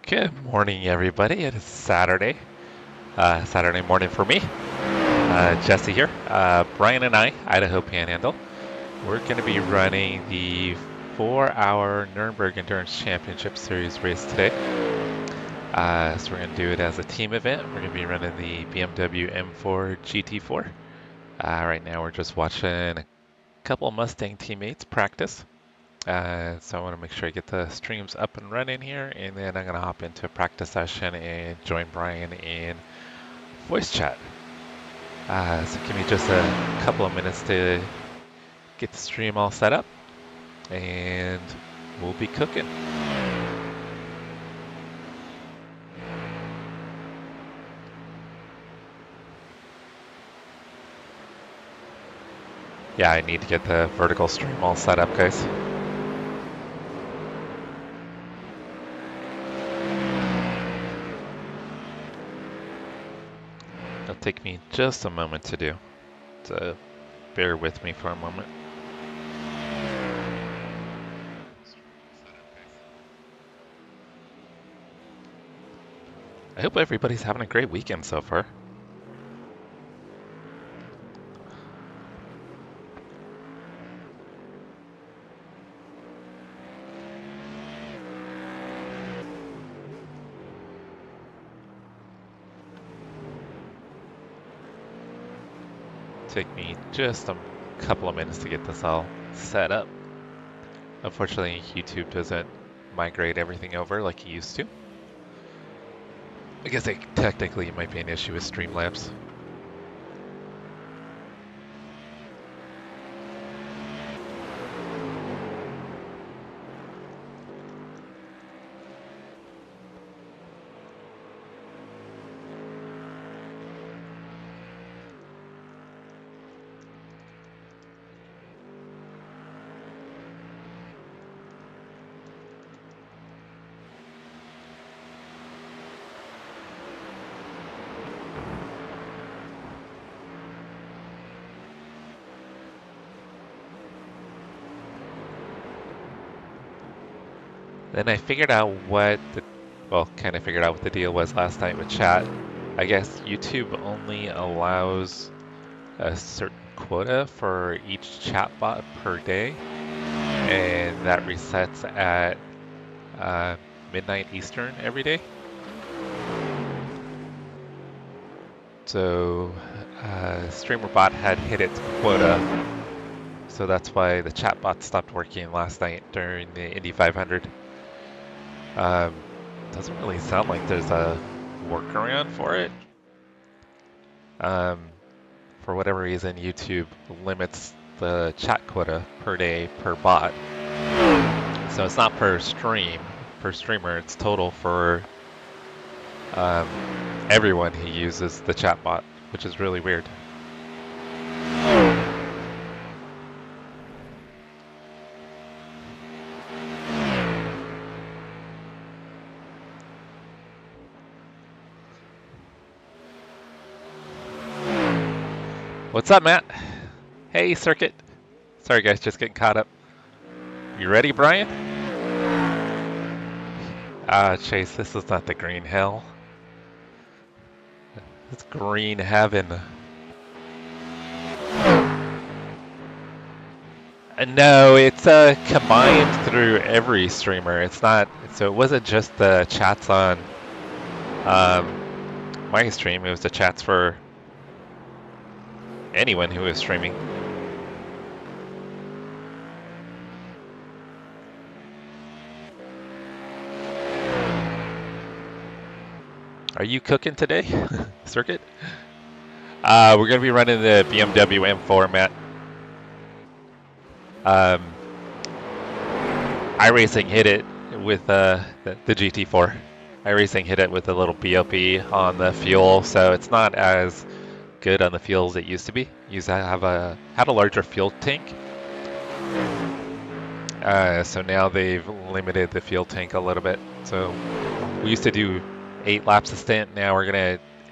Good morning, everybody. It is Saturday. Saturday morning for me. Jesse here. Brian and I, Idaho Panhandle. We're going to be running the 4-hour Nurburgring Endurance Championship Series race today. So we're going to do it as a team event. We're going to be running the BMW M4 GT4. Right now we're just watching a couple of Mustang teammates practice. So I want to make sure I get the streams up and running here, and then I'm going to hop into a practice session and join Brian in voice chat. So give me just a couple of minutes to get the stream all set up, and we'll be cooking. Yeah, I need to get the vertical stream all set up, guys. It'll take me just a moment to do, so bear with me for a moment. I hope everybody's having a great weekend so far. Take me just a couple of minutes to get this all set up. Unfortunately, YouTube doesn't migrate everything over like it used to. I guess technically it might be an issue with Streamlabs. Then I figured out what kind of figured out what the deal was last night with chat. I guess YouTube only allows a certain quota for each chatbot per day, and that resets at midnight Eastern every day. So StreamerBot had hit its quota, so that's why the chatbot stopped working last night during the Indy 500. Doesn't really sound like there's a workaround for it. For whatever reason, YouTube limits the chat quota per day per bot. So it's not per stream, per streamer, it's total for everyone who uses the chat bot, which is really weird. What's up, Matt? Hey, Circuit. Sorry, guys, just getting caught up. You ready, Brian? Chase, this is not the green hell. It's green heaven. No, it's combined through every streamer. It's not, so it wasn't just the chats on my stream, it was the chats for anyone who is streaming. Are you cooking today, Circuit? We're going to be running the BMW M4, Matt. iRacing hit it with the GT4. iRacing hit it with a little BOP on the fuel, so it's not as good on the fuel as it used to be. Used to have had a larger fuel tank, so now they've limited the fuel tank a little bit. So we used to do 8 laps a stint. Now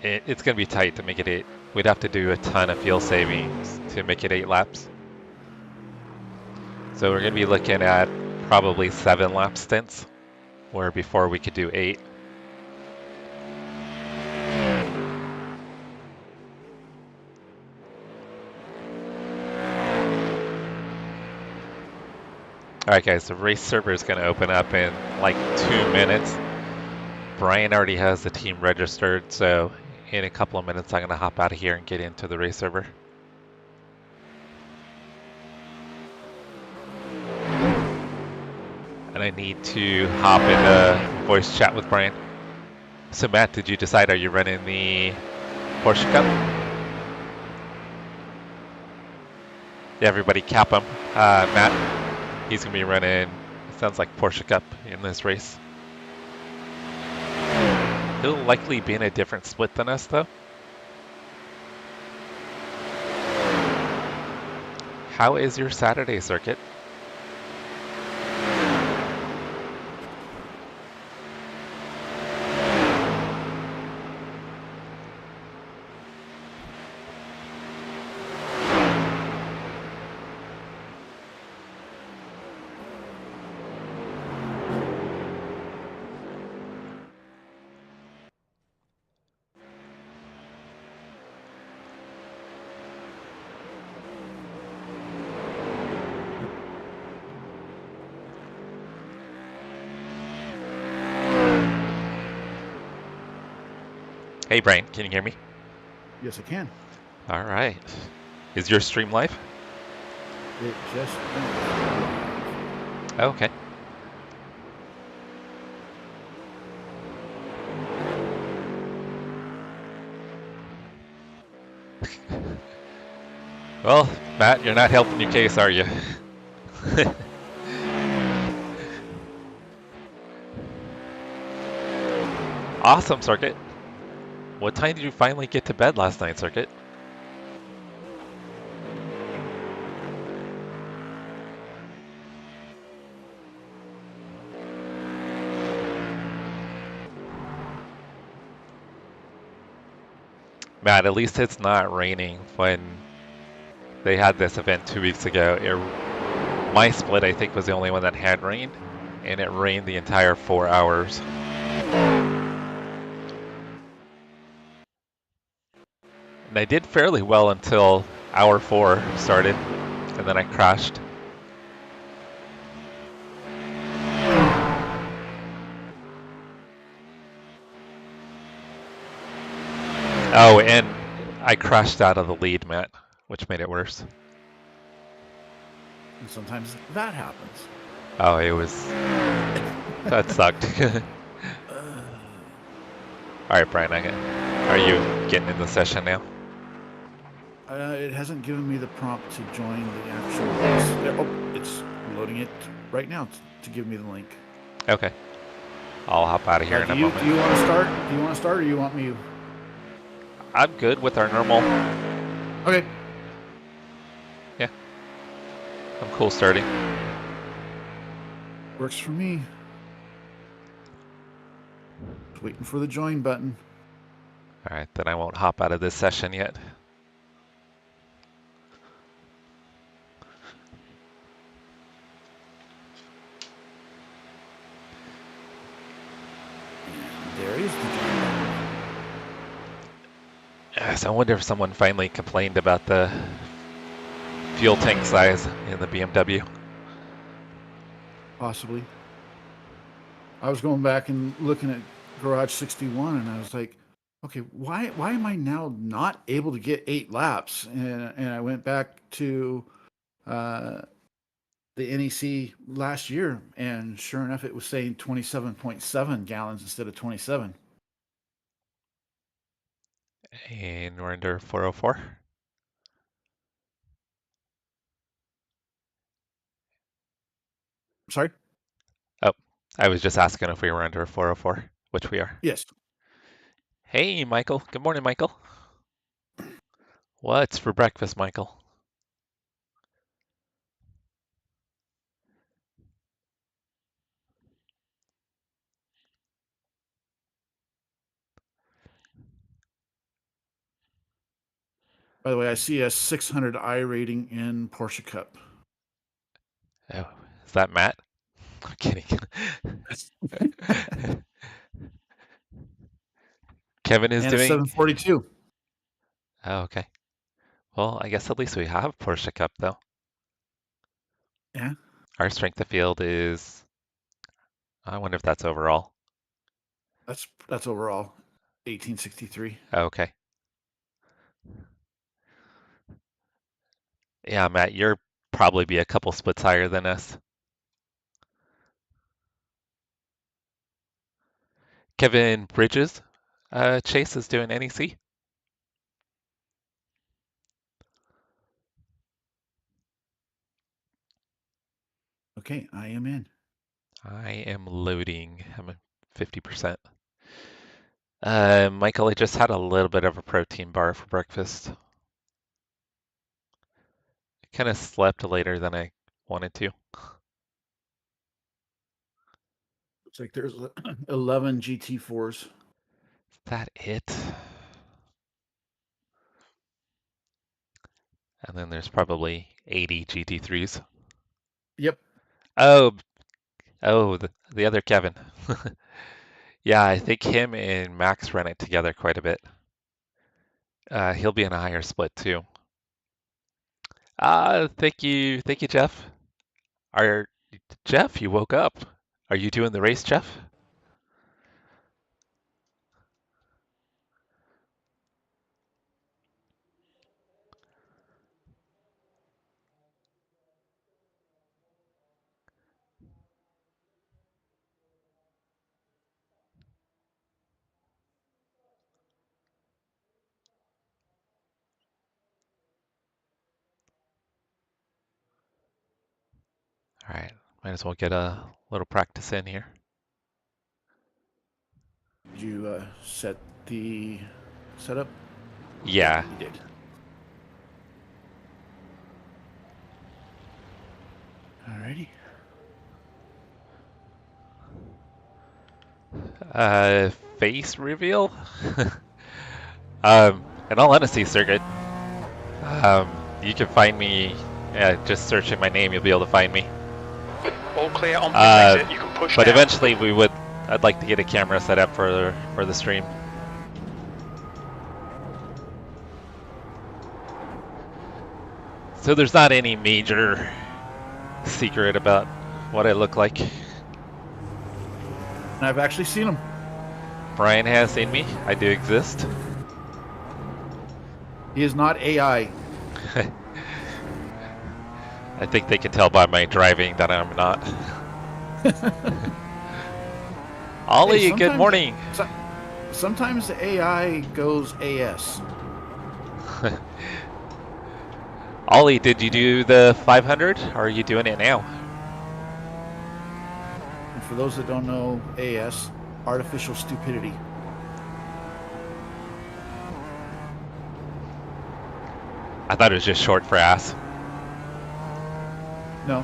it's gonna be tight to make it 8. We'd have to do a ton of fuel savings to make it 8 laps. So we're gonna be looking at probably 7 lap stints, where before we could do 8. All right, guys, the race server is going to open up in like 2 minutes. Brian already has the team registered, so in a couple of minutes, I'm going to hop out of here and get into the race server. And I need to hop into voice chat with Brian. So Matt, did you decide, are you running the Porsche Cup? Yeah, everybody cap him. Matt, he's going to be running, it sounds like Porsche Cup in this race. He'll likely be in a different split than us, though. How is your Saturday circuit? Hey Brian, can you hear me? Yes, I can. All right. Is your stream live? It just Oh, okay. Well, Matt, you're not helping your case, are you? Awesome, Circuit. What time did you finally get to bed last night, Circuit? Matt, at least it's not raining. When they had this event 2 weeks ago, my split, I think, was the only one that had rain, and it rained the entire 4 hours. And I did fairly well until hour 4 started, and then I crashed. Oh, and I crashed out of the lead, Matt, which made it worse. and sometimes that happens. Oh, it was... that sucked. All right, Brian, are you getting in the session now? It hasn't given me the prompt to join the actual race. Oh, it's loading it right now to give me the link. Okay. I'll hop out of here in a moment. Do you want to start? Do you want to start, or you want me? I'm good with our normal. Okay. Yeah. I'm cool starting. Works for me. Just waiting for the join button. All right, then I won't hop out of this session yet. There is the join button. So I wonder if someone finally complained about the fuel tank size in the BMW. Possibly. I was going back and looking at Garage 61, and I was like, okay, why am I now not able to get 8 laps? And I went back to the NEC last year, and sure enough, it was saying 27.7 gallons instead of 27. And we're under 404. Sorry? Oh, I was just asking if we were under 404, which we are. Yes. Hey, Michael. Good morning, Michael. What's for breakfast, Michael? By the way, I see a 600 I rating in Porsche Cup. Oh, is that Matt? I'm kidding. Kevin is And doing... a 742. Oh, okay. Well, I guess at least we have Porsche Cup, though. Yeah. Our strength of field is, I wonder if that's overall. That's overall 1863. Okay. Yeah, Matt, you're probably be a couple splits higher than us. Kevin Bridges, Chase is doing NEC. Okay, I am in. I am loading. I'm at 50%. Michael, I just had a little bit of a protein bar for breakfast. Kind of slept later than I wanted to. Looks like there's 11 GT4s. Is that it? And then there's probably 80 GT3s. Yep. Oh, the other Kevin. Yeah, I think him and Max run it together quite a bit. He'll be in a higher split too. Thank you, Jeff. Jeff, you woke up. Are you doing the race, Jeff? All right, might as well get a little practice in here. Did you set the setup? Yeah. You did. Alrighty. Face reveal? In all honesty, Circuit, you can find me, just searching my name, you'll be able to find me. All clear on pit exit, you can push But now. eventually I'd like to get a camera set up for the stream. So there's not any major secret about what I look like. And I've actually seen them. Brian has seen me. I do exist. He is not AI. I think they can tell by my driving that I'm not. Ollie, Hey, good morning. Sometimes the AI goes AS. Ollie, did you do the 500 or are you doing it now? And for those that don't know AS, artificial stupidity. I thought it was just short for ass. No.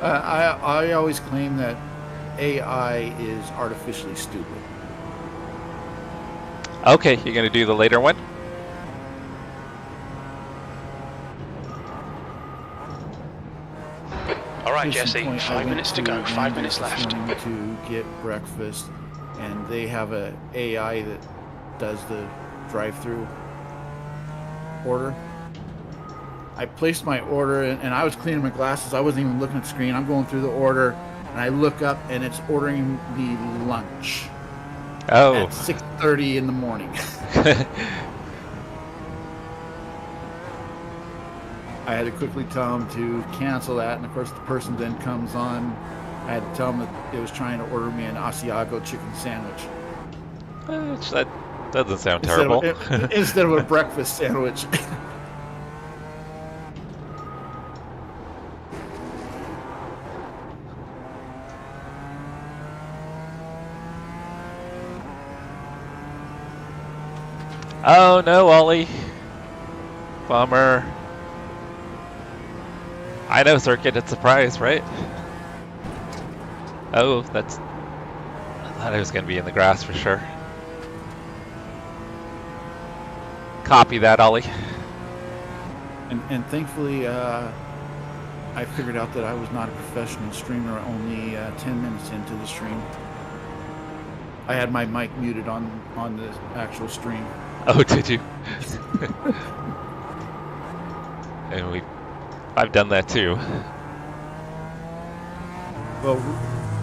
I always claim that AI is artificially stupid. Okay, you're going to do the later one? All right, Case in Jesse, point, I 5 went minutes to go, 5 minutes this left. morning to get breakfast, and they have a AI that does the drive-through order. I placed my order, and I was cleaning my glasses. I wasn't even looking at the screen. I'm going through the order, and I look up, and it's ordering me lunch Oh. at 6:30 in the morning. I had to quickly tell him to cancel that, and of course the person then comes on. I had to tell him that it was trying to order me an Asiago chicken sandwich That doesn't sound terrible. instead of a breakfast sandwich. Oh no, Ollie. Bummer. I know, Circuit, it's a surprise, right? Oh, I thought I was going to be in the grass for sure. Copy that, Ollie. And thankfully, I figured out that I was not a professional streamer only 10 minutes into the stream. I had my mic muted on the actual stream. Oh, did you? And I've done that too. Well,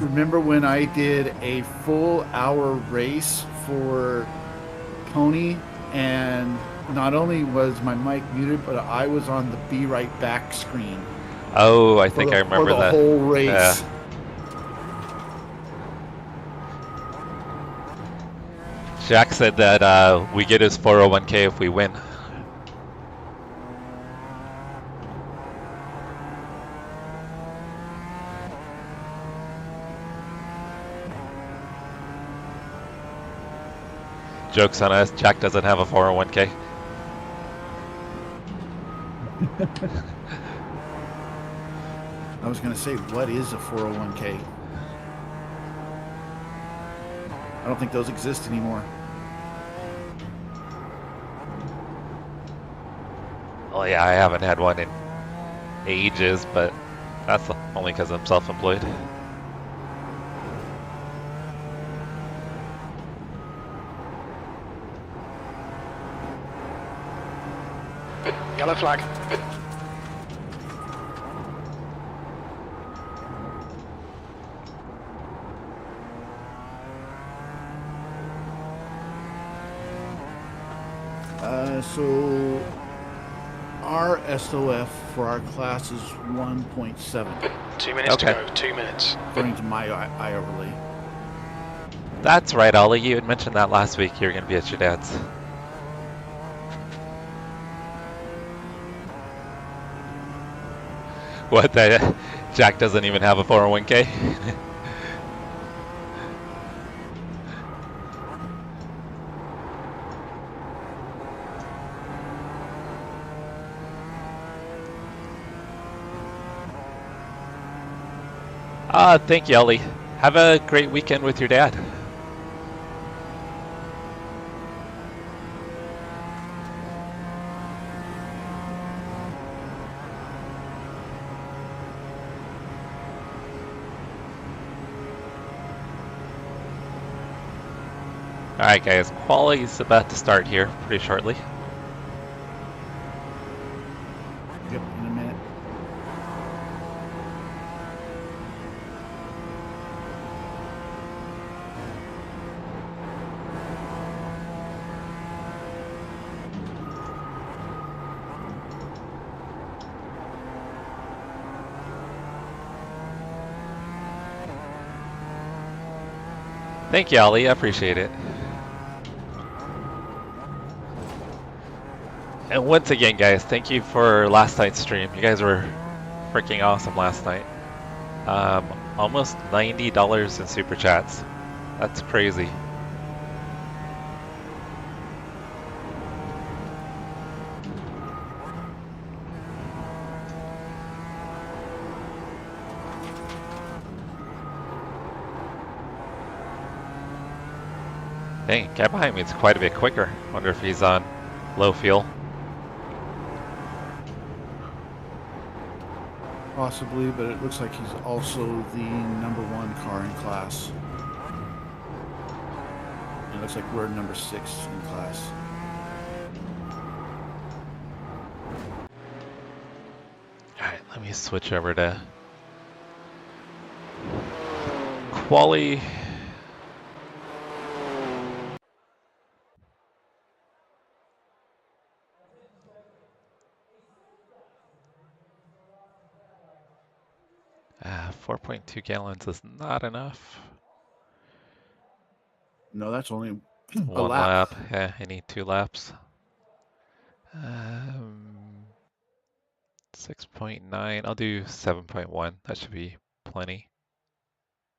remember when I did a full hour race for Tony, and not only was my mic muted, but I was on the Be Right Back screen. Oh, I think I remember for the that. whole race. Yeah. Jack said that we get his 401k if we win. Joke's on us, Jack doesn't have a 401k. I was going to say, what is a 401k? I don't think those exist anymore. Oh yeah, I haven't had one in ages, but that's only because I'm self-employed. Yellow flag. So our SOF for our class is 1.7. 2 minutes Okay. to go. 2 minutes. According to my iOverlay. That's right, Ollie. You had mentioned that last week. You're going to be at your dad's. What? That Jack doesn't even have a 401k? Thank you, Ollie. Have a great weekend with your dad. Alright guys, quali is about to start here pretty shortly. Yep, in a minute. Thank you, Ollie. I appreciate it. And once again, guys, thank you for last night's stream. You guys were freaking awesome last night. Almost $90 in super chats. That's crazy. Dang, guy behind me is quite a bit quicker. Wonder if he's on low fuel. Possibly, but it looks like he's also the #1 car in class. It looks like we're number 6 in class. Alright, let me switch over to quali. Ah, 4.2 gallons is not enough. No, that's only a One lap. lap. Yeah, I need 2 laps. 6.9. I'll do 7.1. That should be plenty.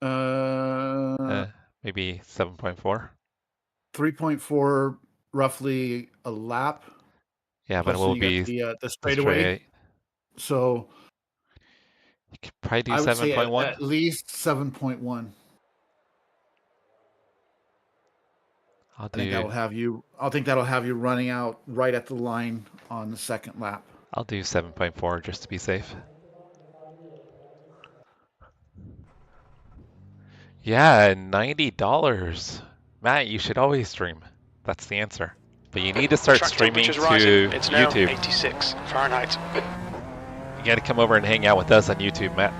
Maybe 7.4. 3.4, roughly a lap. Yeah, but it Plus will then you be got the straightaway. So you could probably do I would say 7.1. at least 7.1. I'll I think do that'll have you running out right at the line on the second lap. I'll do 7.4 just to be safe. Yeah, $90. Matt, you should always stream. That's the answer. But you need to start Track streaming temperature's to rising. It's now YouTube. 86 Fahrenheit. You got to come over and hang out with us on YouTube, Matt.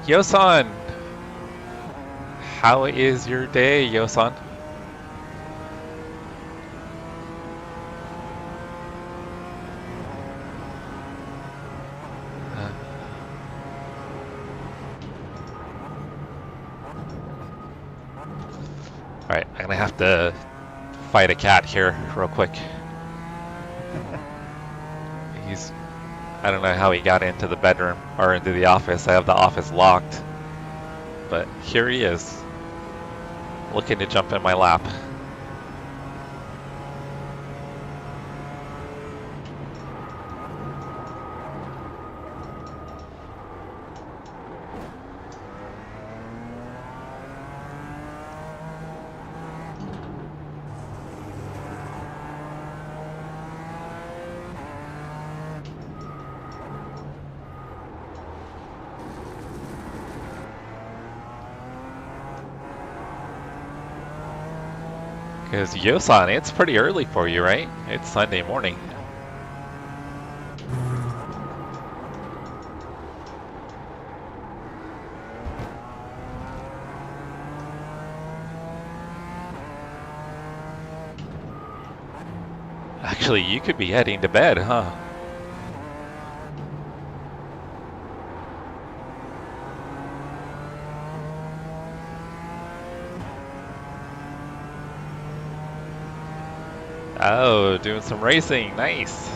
Yosan, how is your day, Yosan? Alright, I'm gonna have to fight a cat here real quick. I don't know how he got into the bedroom or into the office. I have the office locked. But here he is, looking to jump in my lap. Because Yosan, it's pretty early for you, right? It's Sunday morning. Actually, you could be heading to bed, huh? Oh, doing some racing, nice.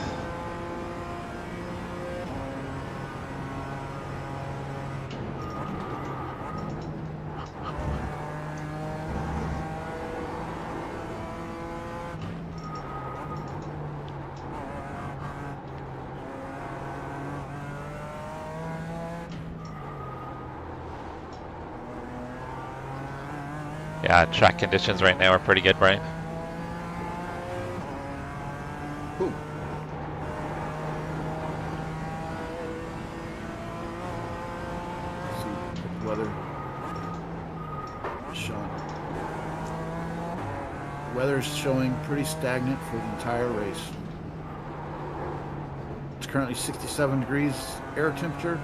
Yeah, track conditions right now are pretty good, Brian. Ooh. Let's see, weather showing. Weather's showing pretty stagnant for the entire race. It's currently 67 degrees air temperature,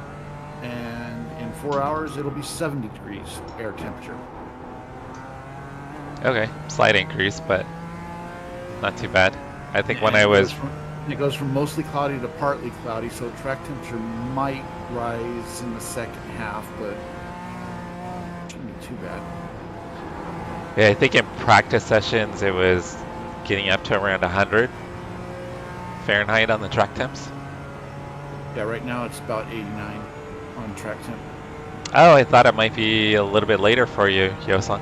and in 4 hours it'll be 70 degrees air temperature. Okay, slight increase, but not too bad. I think when And I was... it goes from mostly cloudy to partly cloudy, so track temperature might rise in the second half, but it shouldn't be too bad. Yeah, I think in practice sessions it was getting up to around 100 Fahrenheit on the track temps. Yeah, right now it's about 89 on track temp. Oh, I thought it might be a little bit later for you, Yosan.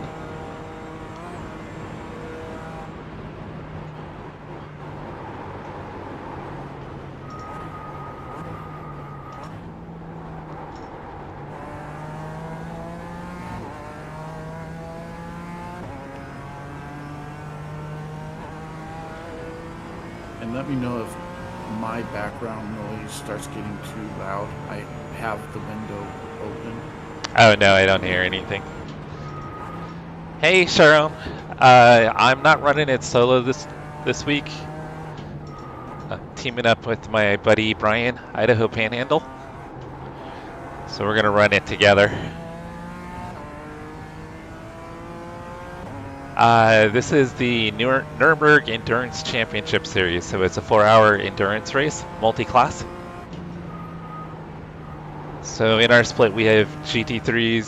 And let me know if my background noise starts getting too loud. I have the window open. Oh no, I don't hear anything. Hey Sharon, I'm not running it solo this week. Teaming up with my buddy Brian, Idaho Panhandle. So we're gonna run it together. This is the Nurburgring Endurance Championship Series, so it's a 4-hour endurance race, multi-class. So in our split we have GT3s,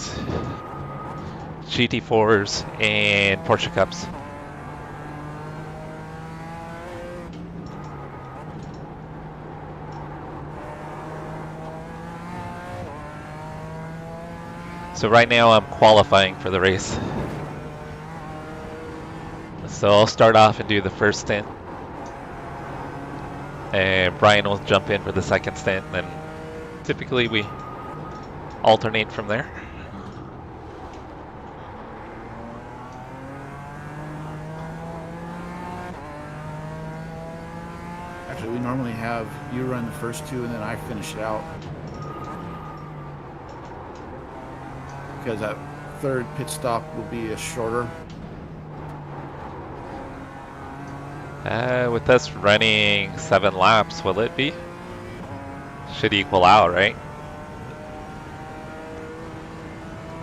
GT4s, and Porsche Cups. So right now I'm qualifying for the race. So I'll start off and do the first stint, and Brian will jump in for the second stint, and then typically we alternate from there. Actually, we normally have you run the first two and then I finish it out. Because that third pit stop will be a shorter. With us running 7 laps, will it be? Should equal out, right?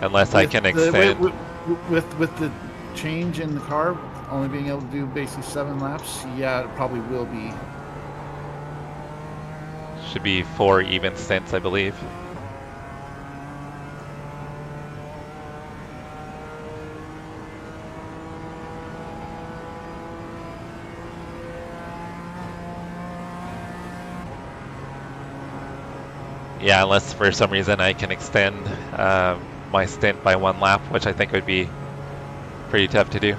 Unless I can extend. With the change in the car, only being able to do basically 7 laps, yeah, it probably will be. Should be 4 even stints, I believe. Yeah, unless for some reason I can extend my stint by 1 lap, which I think would be pretty tough to do.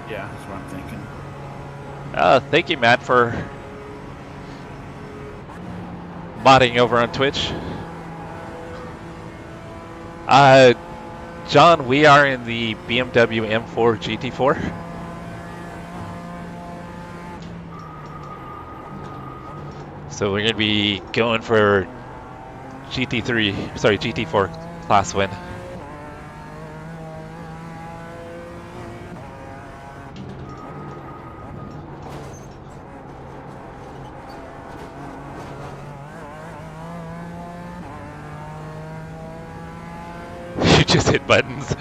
Yeah, that's what I'm thinking. Thank you, Matt, for modding over on Twitch. John, we are in the BMW M4 GT4. So we're going to be going for GT4 class win. You just hit buttons.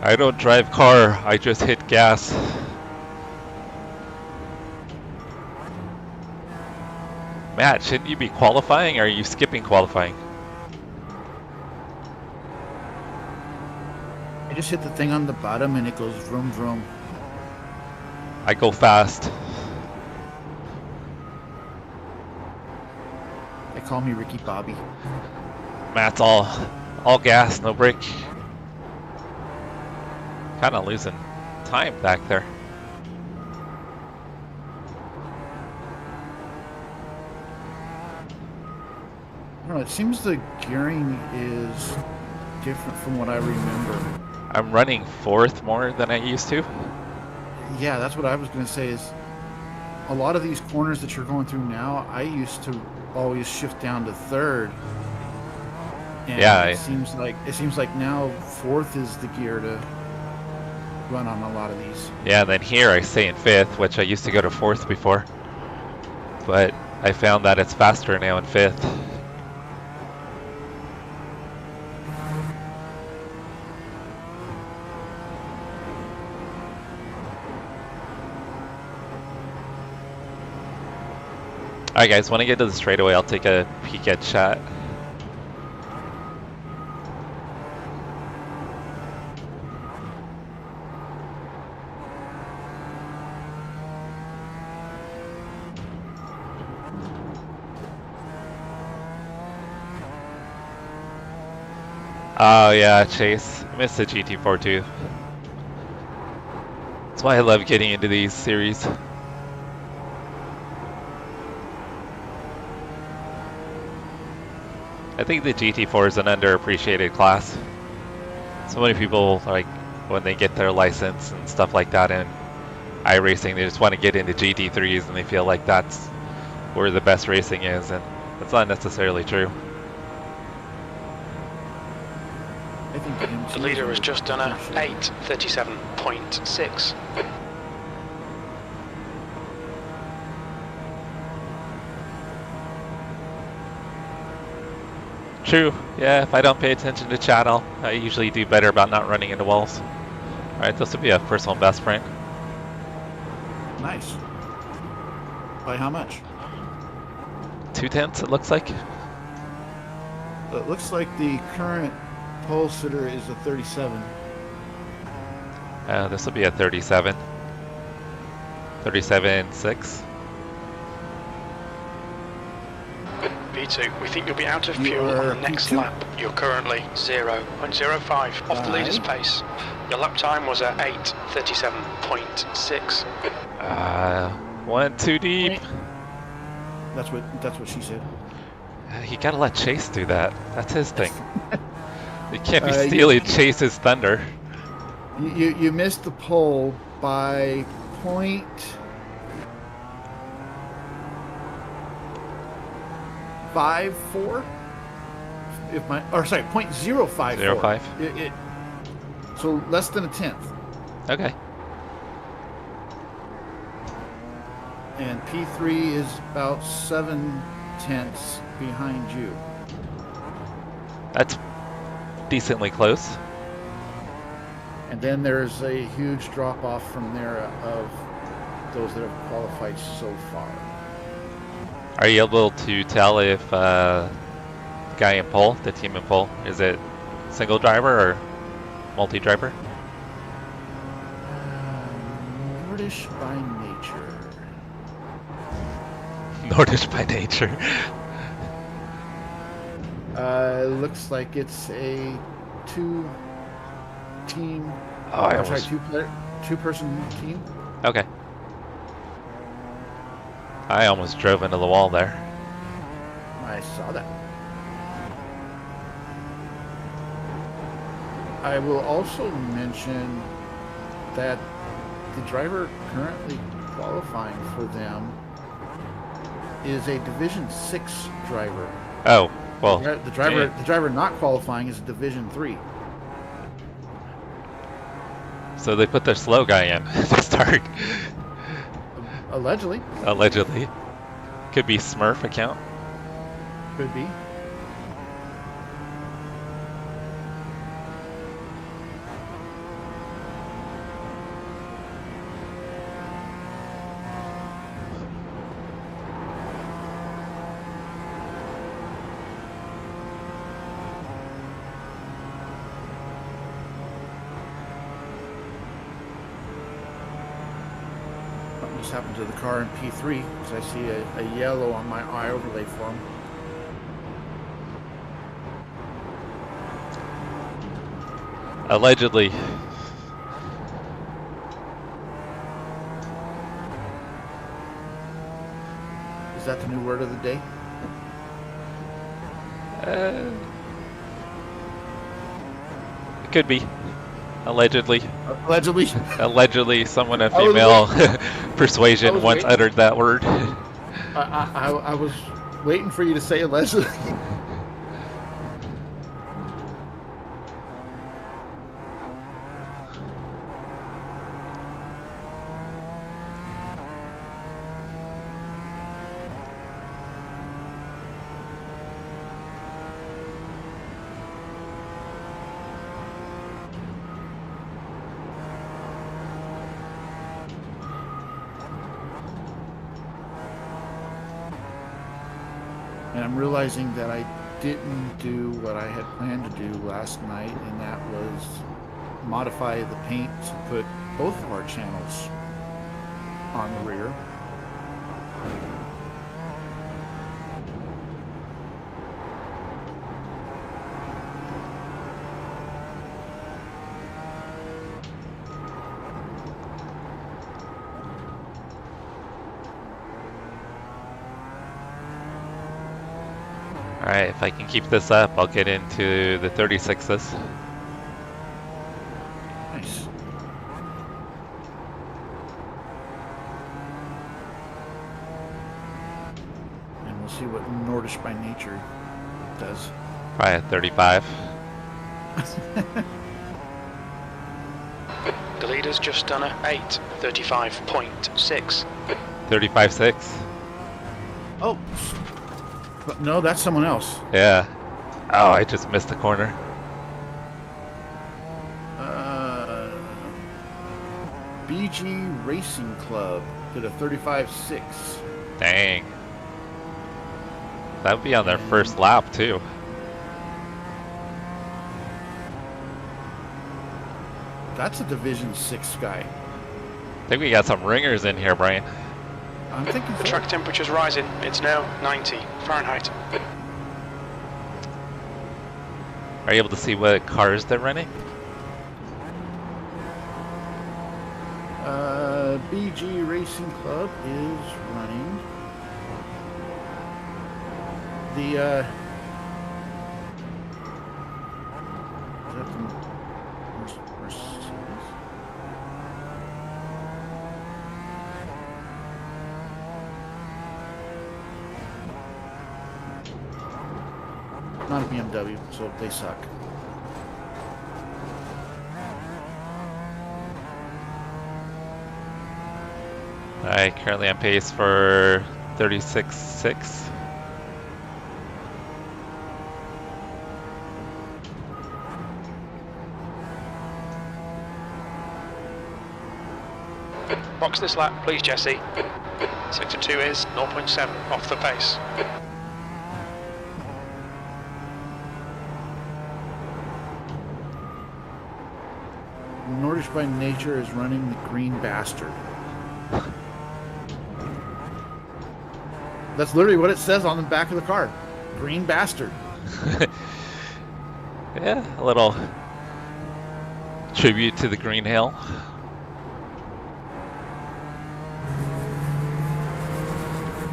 I don't drive car, I just hit gas. Matt, shouldn't you be qualifying, or are you skipping qualifying? I just hit the thing on the bottom and it goes vroom vroom. I go fast. They call me Ricky Bobby. Matt's all gas, no brake. Kind of losing time back there. I don't know, it seems the gearing is different from what I remember. I'm running 4th more than I used to. Yeah, that's what I was going to say is a lot of these corners that you're going through now, I used to always shift down to 3rd. And Yeah, it seems like now 4th is the gear to run on a lot of these. Yeah, and then here I stay in 5th, which I used to go to 4th before. But I found that it's faster now in 5th. Alright guys, when I get to the straightaway, I'll take a peek at chat. Oh yeah, Chase. I missed the GT4 too. That's why I love getting into these series. I think the GT4 is an underappreciated class. So many people, like, when they get their license and stuff like that in iRacing, they just want to get into GT3s and they feel like that's where the best racing is, and that's not necessarily true. I think The leader has just done a 8:37.6. True. Yeah, if I don't pay attention to chat, I usually do better about not running into walls. Alright, this would be a personal best, Frank. Nice. By how much? 2/10, it looks like. It looks like the current pole sitter is a 37. This will be a 37. 37.6. V2, we think you'll be out of fuel on the next P2. lap. You're currently 0.05 off the leader's pace. Your lap time was at 8:37.6. 1 too deep. That's what she said. You gotta let Chase do that. That's his thing. You can't be stealing Chase's thunder. You missed the pole by point. 0.54. If my, or sorry, 0.054. 0.05. So less than a tenth. Okay. And P3 is about 7/10 behind you. That's decently close. And then there's a huge drop off from there of those that have qualified so far. Are you able to tell if the guy in pole, the team in pole, is it single driver or multi-driver? Nordish by nature. Nordish by nature. Looks like it's a two-team. Oh, I almost... two-person team. Okay. I almost drove into the wall there. I saw that. I will also mention that the driver currently qualifying for them is a Division 6 driver. Oh, well. The driver not qualifying is a Division 3. So they put their slow guy in to start. Allegedly. Allegedly. Could be Smurf account. Could be. Happened to the car in P3 because I see a yellow on my eye overlay for him. Allegedly. Is that the new word of the day? It could be. Allegedly. Allegedly. Allegedly, someone of female persuasion once uttered that word. I was waiting for you to say allegedly. And I'm realizing that I didn't do what I had planned to do last night, and that was modify the paint to put both of our channels on the rear. Alright, if I can keep this up, I'll get into the 36s. Nice. And we'll see what Nordish by nature does. Probably at 35. The leader's just done a 8:35.6. 35.6? Oh, but no, that's someone else. Yeah. Oh, I just missed the corner. BG Racing Club did a 35.6. Dang. That would be on their first lap, too. That's a Division 6 guy. I think we got some ringers in here, Brian. I'm thinking The track temperature's rising. It's now 90 Fahrenheit. Are you able to see what cars they're running? BG Racing Club is running the is that the Mercedes? Not a BMW, so they suck. Alright, currently on pace for 36.6. Box this lap, please, Jesse. Sector 2 is 0.7 off the pace. Nordish by Nature is running the Green Bastard. That's literally what it says on the back of the car. Green Bastard. Yeah, a little tribute to the Green Hill.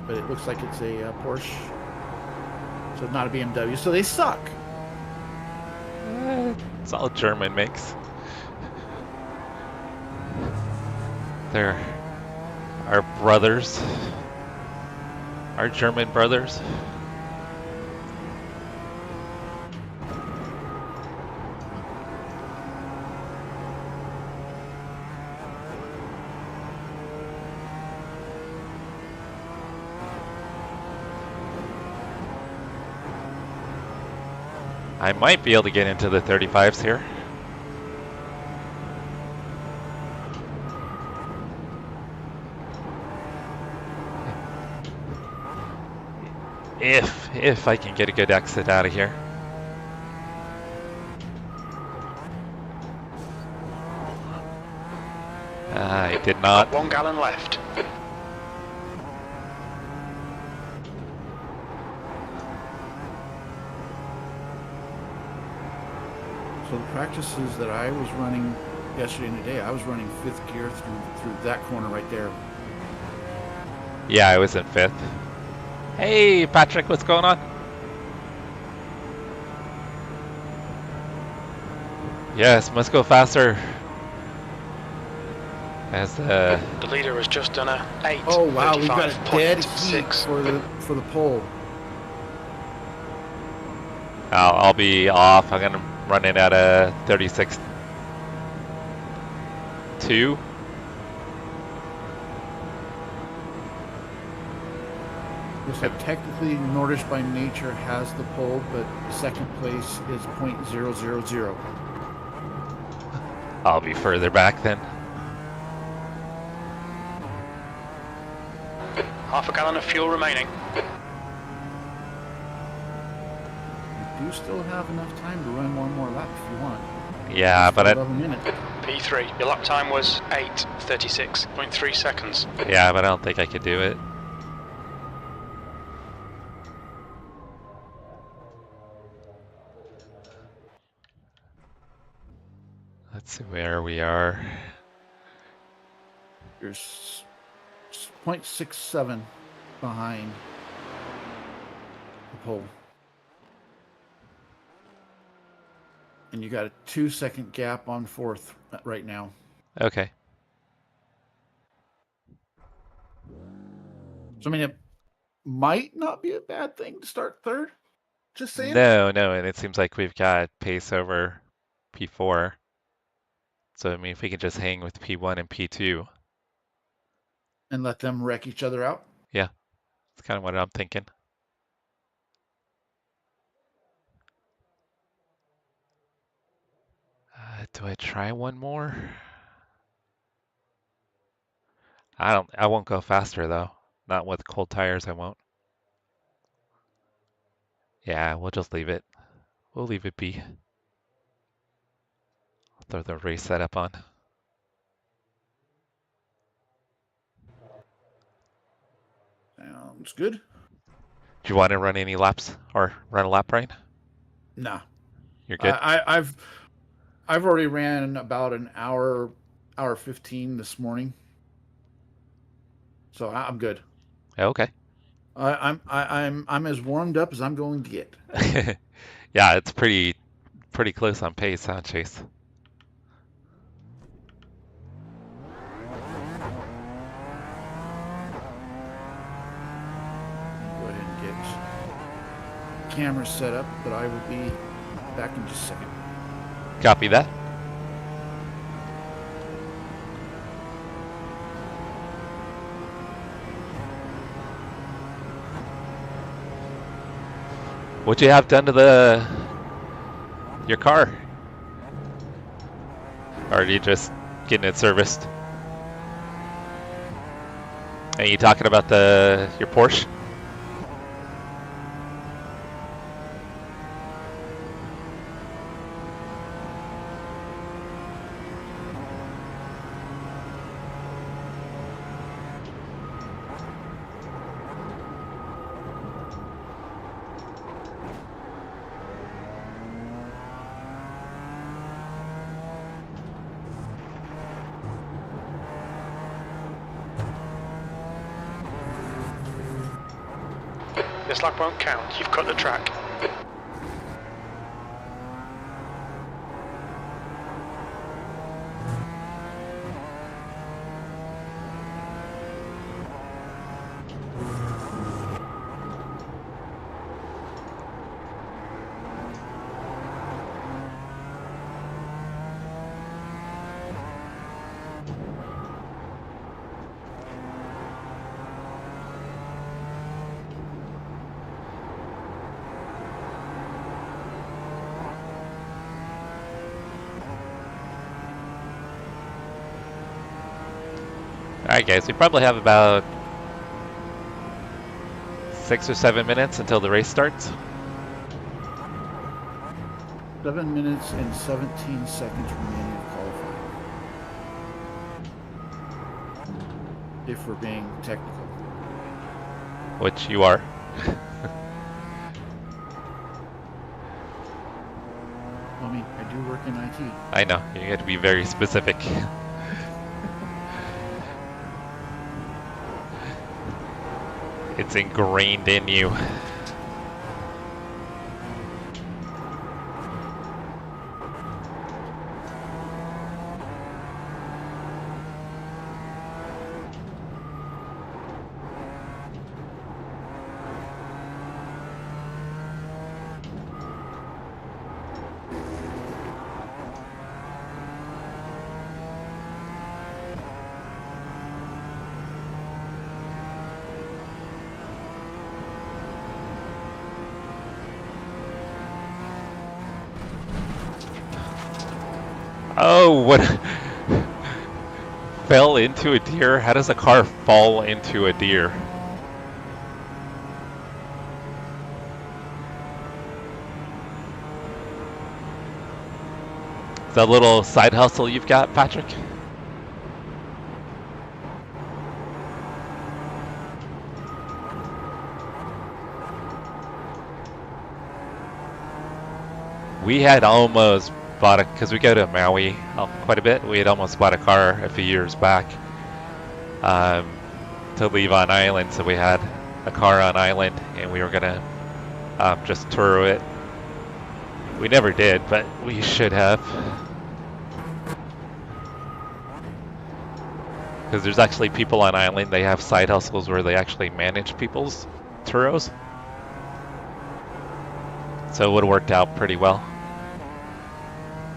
But it looks like it's a Porsche. So not a BMW. So they suck. It's all German makes. They're our brothers. Our German brothers. I might be able to get into the 35s here. If I can get a good exit out of here. I did not. 1 gallon left. So the practices that I was running yesterday and today, I was running 5th gear through that corner right there. Yeah, I was in 5th. Hey, Patrick, what's going on? Yes, must go faster. As The leader has just done a 8. Oh wow, we've got a dead heat 6. for the pole. I'll be off. I'm gonna run in at a 36.2. Looks like technically Nordish by Nature has the pole, but second place is .000. I'll be further back then. Half a gallon of fuel remaining. You do still have enough time to run one more lap if you want. Yeah, but Still have a minute. P3. Your lap time was 8:36.3 seconds. yeah, but I don't think I could do it. Let's see where we are. You're 0.67 behind the pole. And you got a 2-second gap on 4th right now. Okay. So I mean, it might not be a bad thing to start 3rd. Just saying. No, and it seems like we've got pace over P4. So I mean, if we can just hang with P1 and P2. And let them wreck each other out. Yeah, that's kind of what I'm thinking. Do I try one more? I won't go faster though. Not with cold tires, I won't. Yeah, we'll just leave it. We'll leave it be. I'll throw the race setup on. Sounds good. Do you want to run any laps or run a lap, Brian? Nah. You're good. I've already ran about an hour 15 this morning. So I'm good. Okay. I'm as warmed up as I'm going to get. Yeah, it's pretty close on pace, huh, Chase? Go ahead and get camera set up, but I will be back in just a second. Copy that. What'd you have done to your car? Or are you just getting it serviced? Are you talking about your Porsche? This lap won't count, you've cut the track. Alright guys, we probably have about 6 or 7 minutes until the race starts. 7 minutes and 17 seconds remaining of qualifying. If we're being technical. Which you are. I mean, I do work in IT. I know, you have to be very specific. It's ingrained in you. Oh, what? Fell into a deer? How does a car fall into a deer? Is that a little side hustle you've got, Patrick? We had almost bought because we go to Maui quite a bit. We had almost bought a car a few years back to leave on island, so we had a car on island and we were gonna just tour it. We never did, but we should have, because there's actually people on island, they have side hustles where they actually manage people's Turos, so it would have worked out pretty well.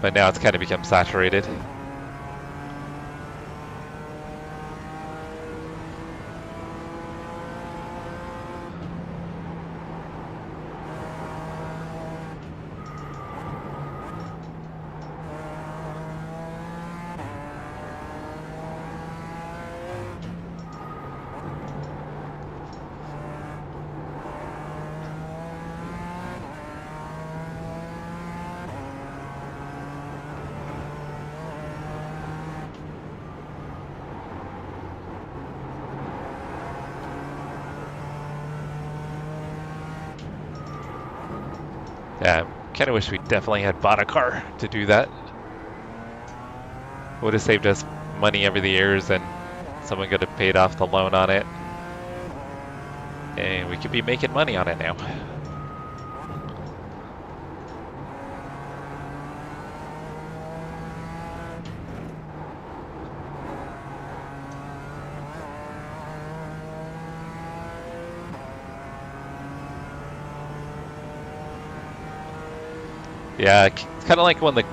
But now it's kind of become saturated. Yeah, kind of wish we definitely had bought a car to do that. Would have saved us money over the years, and someone could have paid off the loan on it. And we could be making money on it now. Yeah, it's kind of like when the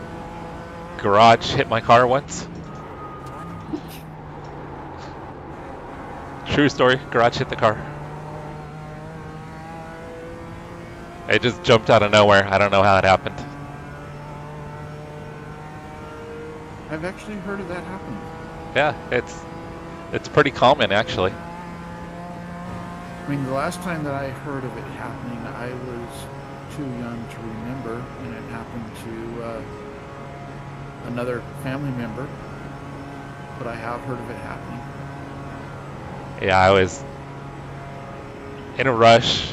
garage hit my car once. True story, garage hit the car. It just jumped out of nowhere. I don't know how it happened. I've actually heard of that happening. Yeah, it's pretty common actually. I mean, the last time that I heard of it happening, I was too young to remember, and it happened to another family member, but I have heard of it happening. Yeah, I was in a rush,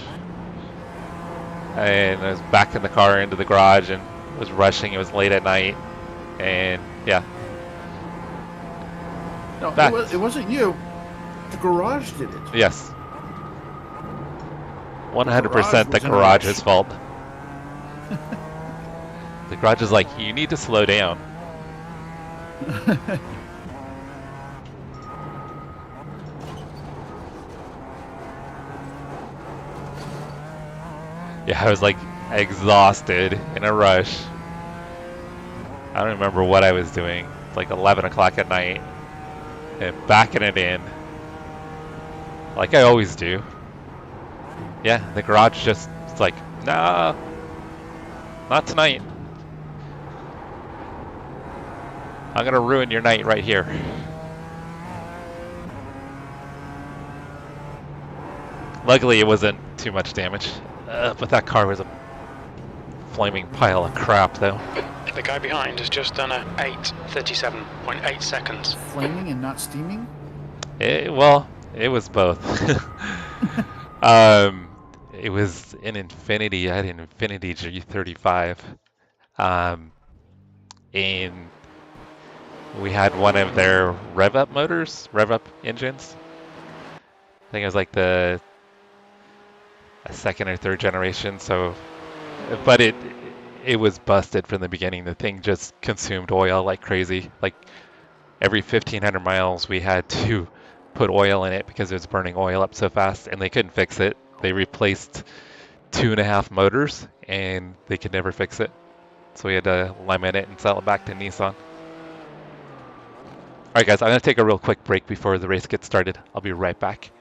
and I was back in the car into the garage and was rushing. It was late at night, and yeah. No, it wasn't you. The garage did it. Yes. 100% the garage's fault. The garage is like, you need to slow down. Yeah, I was like exhausted in a rush. I don't remember what I was doing. It's like 11 o'clock at night and backing it in like I always do. Yeah, the garage just, it's like, nah, not tonight. I'm gonna ruin your night right here. Luckily, it wasn't too much damage, but that car was a flaming pile of crap, though. The guy behind has just done a 8:37.8 seconds. Flaming and not steaming? Well, it was both. It was an Infiniti. I had an Infiniti G35. And we had one of their rev-up motors, rev-up engines. I think it was like a second or third generation. So, but it was busted from the beginning. The thing just consumed oil like crazy. Like every 1,500 miles, we had to put oil in it because it was burning oil up so fast, and they couldn't fix it. They replaced 2.5 motors, and they could never fix it. So we had to lemon it and sell it back to Nissan. All right, guys, I'm going to take a real quick break before the race gets started. I'll be right back.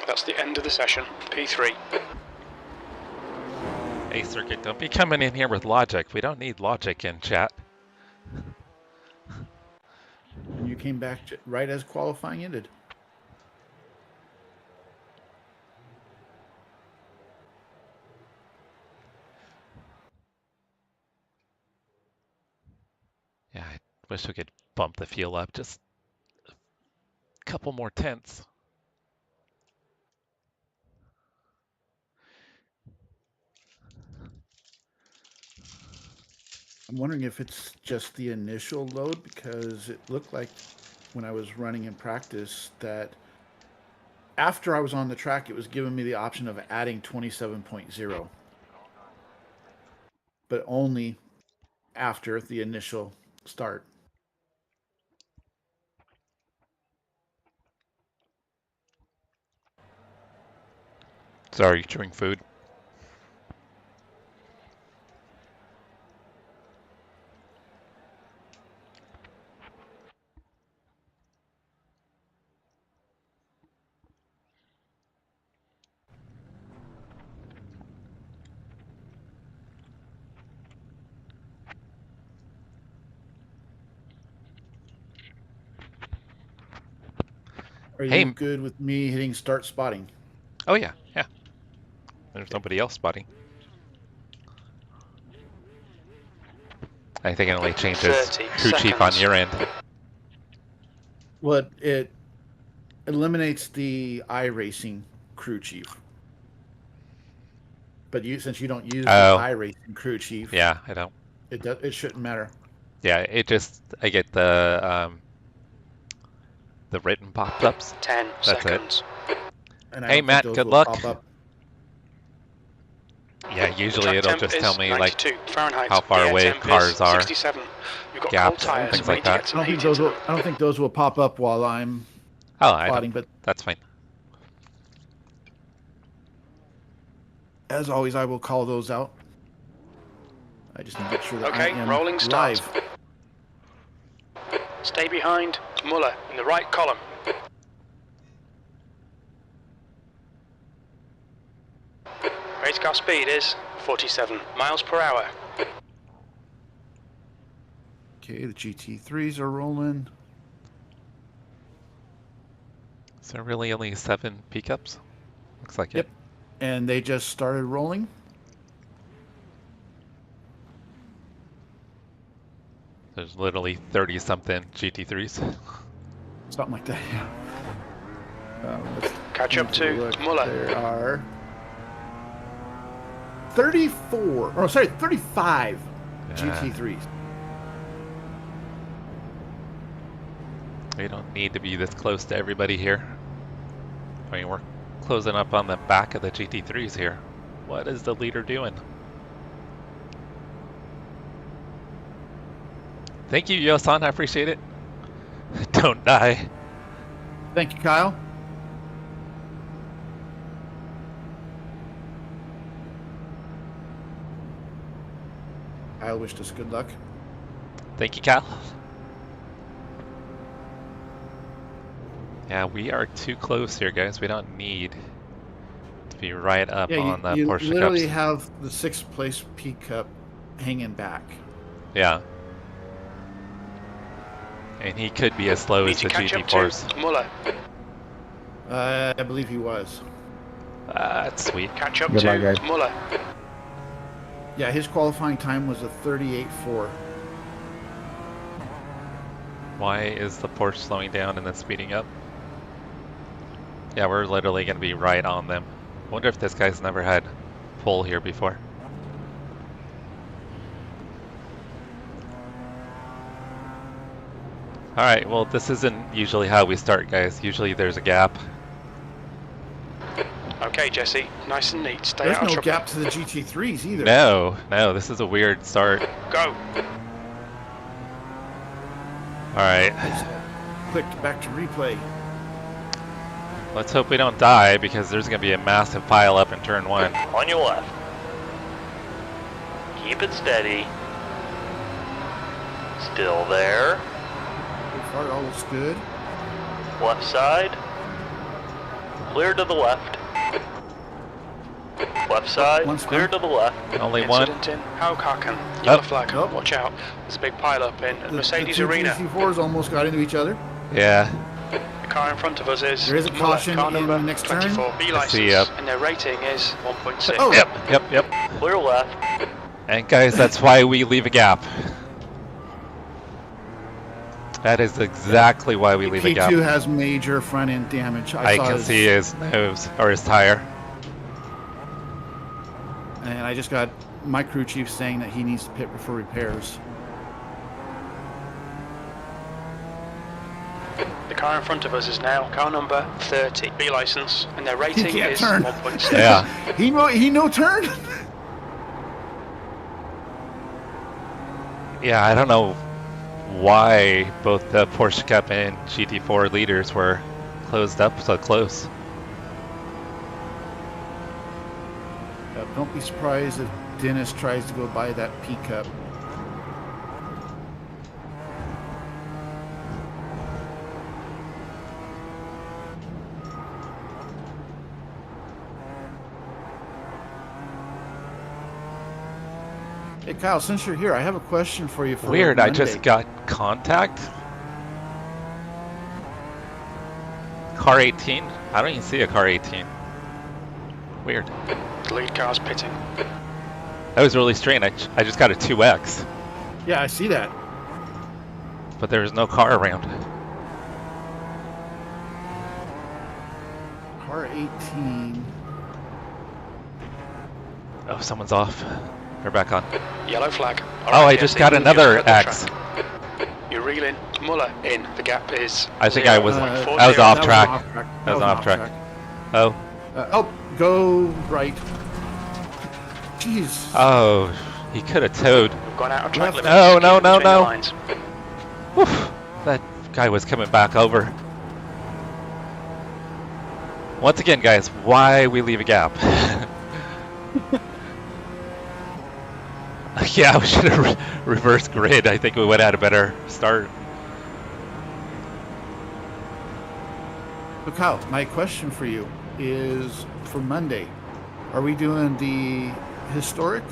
That's the end of the session, P3. Hey, Circuit, don't be coming in here with logic. We don't need logic in chat. And you came back right as qualifying ended. Yeah, I wish we could bump the fuel up just a couple more tenths. I'm wondering if it's just the initial load, because it looked like when I was running in practice that after I was on the track, it was giving me the option of adding 27.0, but only after the initial start. Sorry, chewing food. Are Hey. you good with me hitting start spotting? Oh yeah, yeah. There's nobody else spotting. I think it only changes 30 crew chief on seconds. your end. Well, it eliminates the iRacing crew chief. But since you don't use the Oh, iRacing crew chief, yeah, I don't. it shouldn't matter. Yeah, it just I get the written pop-ups. 10 That's seconds. And I Hey don't think Matt, those good will luck. pop up. Yeah, The usually track it'll temp just is tell me like 92 Fahrenheit. how far The air away temp is cars are, 67. You've got gaps, cold tires. things We like need to that. get some heat into them. I don't think those will pop up while I'm Oh, I spotting. don't. But That's fine. as always, I will call those out. I just need to make sure that I Okay, am rolling start. live. Stay behind Muller in the right column. Race car speed is 47 miles per hour. Okay, the GT3s are rolling. Is there really only 7 pickups? Looks like Yep. it. And they just started rolling. There's literally 30-something GT3s. Something like that, yeah. Let's Catch up take a to look. Muller. There are 35 GT3s. We don't need to be this close to everybody here. I mean, we're closing up on the back of the GT3s here. What is the leader doing? Thank you, Yosan. I appreciate it. Don't die. Thank you, Kyle. Kyle wished us good luck. Thank you, Kyle. Yeah, we are too close here, guys. We don't need to be right up on the you Porsche literally Cups. have the 6th place P Cup hanging back. Yeah. And he could be as slow as the GT4s. Muller. I believe he was. That's sweet. Catch up Good to luck, guys. Muller. Yeah, his qualifying time was a 38.4. Why is the Porsche slowing down and then speeding up? Yeah, we're literally going to be right on them. Wonder if this guy's never had pole here before. Alright, well this isn't usually how we start, guys. Usually there's a gap. Okay, Jesse. Nice and neat. Stay There's out of no trouble. gap to the GT3s either. No, this is a weird start. Go. Alright, Clicked back to replay. let's hope we don't die because there's going to be a massive pile up in turn 1. On your left. Keep it steady. Still there. So far, it all looks good. Left side. Clear to the left. Left side. One's Clear gone. to the left. Only one. Incident in Haukaken. Yellow flag. Oh. Watch out. There's a big pile up in The Mercedes two Arena. GT4s almost got into each other. Yeah, The car in front of us is There is a Muller, caution car in number the next turn. 24 B I license, see, yep. and their rating is 1.6. Oh. yep. Clear left. And guys, that's why we leave a gap. That is exactly why we leave a gap. P2 has major front end damage. I saw can his- see his nose or his tire. And I just got my crew chief saying that he needs to pit for repairs. The car in front of us is now car number 30 B license, and their rating can't is turn. 1.6. Yeah. He no turn. Yeah, I don't know why both the Porsche Cup and GT4 leaders were closed up so close. Don't be surprised if Dennis tries to go buy that P Cup. Hey Kyle, since you're here, I have a question for you. For Weird, I Monday. just got contact. car 18? I don't even see a car 18. Weird. The lead car's pitting. That was really strange. I just got a 2X, Yeah, I see that. but there was no car around. Car 18. Oh, someone's off. They're back on. Yellow flag. Oh, I just got another X. You're reeling. Muller in. The gap is. I think 0. I was .40. off That track. was off track. That was off track. Oh, Oh, go right. Jeez. oh, he could have towed. We've gone out of track Left. limits. No, no, Keep no, between the no. lines. Whew, that guy was coming back over. Once again, guys, why we leave a gap? Yeah, we should have reversed grid. I think we would have had a better start. So Kyle, my question for you is for Monday, are we doing the historic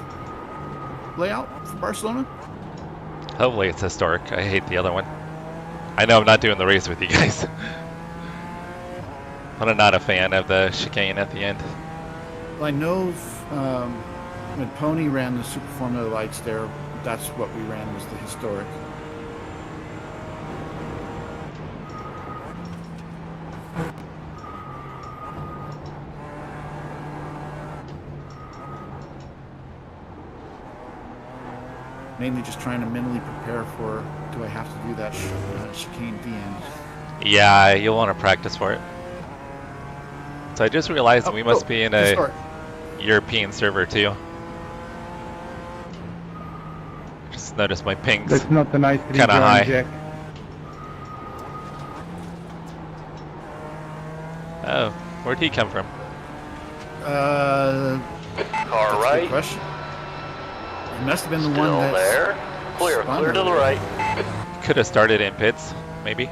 layout for Barcelona? Hopefully it's historic. I hate the other one. I know I'm not doing the race with you guys. I'm not a fan of the chicane at the end. Well, I know when Pony ran the Super Formula lights there, that's what we ran was the historic. Mainly just trying to mentally prepare for, do I have to do that chicane at the end? Yeah, you'll want to practice for it. So I just realized we must be in a historic. European server too. Just noticed my pings. That's not the nice Kinda high. Jack. Oh, where'd he come from? Car That's a good right. question. It must have been the one Still that's there. Clear. spun Clear to the over. right. Could have started in pits, maybe.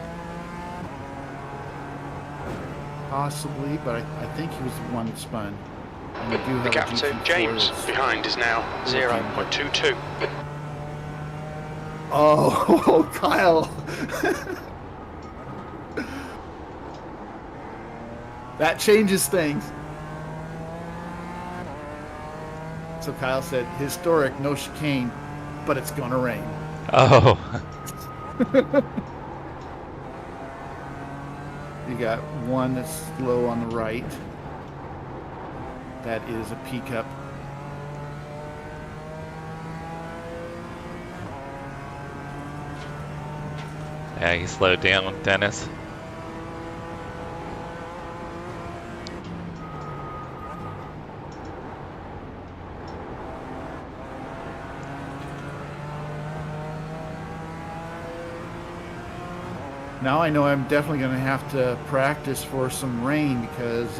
Possibly, but I think he was the one that spun. And we do have The a gap to GT4 James that's- behind is now 0.22. Oh, Kyle. That changes things. So Kyle said, historic, no chicane, but it's gonna rain. Oh, You got one that's low on the right. That is a P-cup. yeah, he slowed down, Dennis. Now I know I'm definitely going to have to practice for some rain because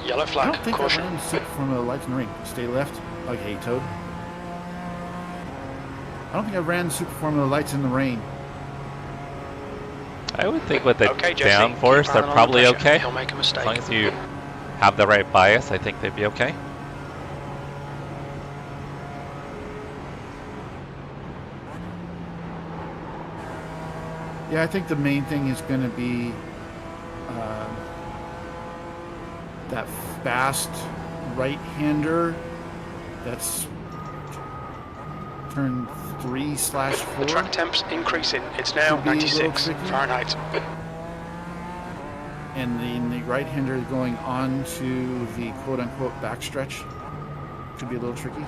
Yellow I flag. don't think Caution. I ran Super Formula lights in the rain. Stay left. Okay, Toad. I don't think I ran Super Formula lights in the rain. I would think with the Okay, Jesse. downforce, Keep they're on probably under pressure. okay. He'll make a As mistake. long as you have the right bias, I think they'd be okay. Yeah, I think the main thing is going to be that fast right-hander. That's turn 3/4. The track temp's increasing. It's now Could be a little 96 tricky. Fahrenheit. And the right-hander going on to the quote-unquote backstretch could be a little tricky.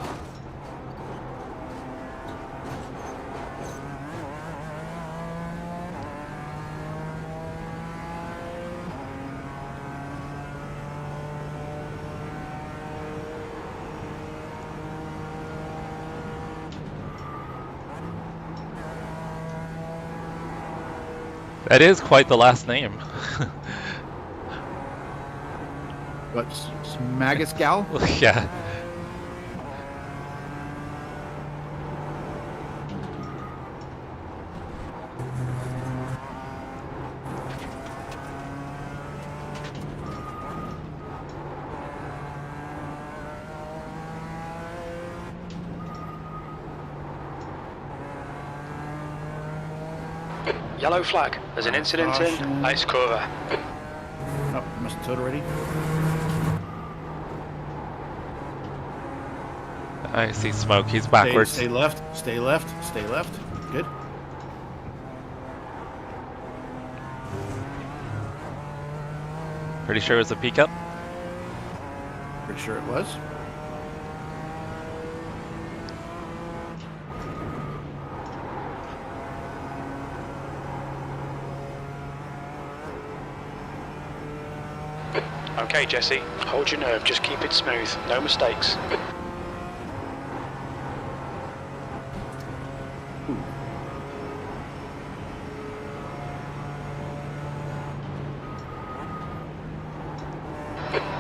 That is quite the last name. What's Magus Gal? Yeah. Yellow flag. There's an incident in Caution. Ice Curva. Oh, I must have towed already. I see smoke. He's backwards. Stay left. Stay left. Stay left. Good. Pretty sure it was a pickup. Pretty sure it was. Okay, Jesse, hold your nerve, just keep it smooth, no mistakes.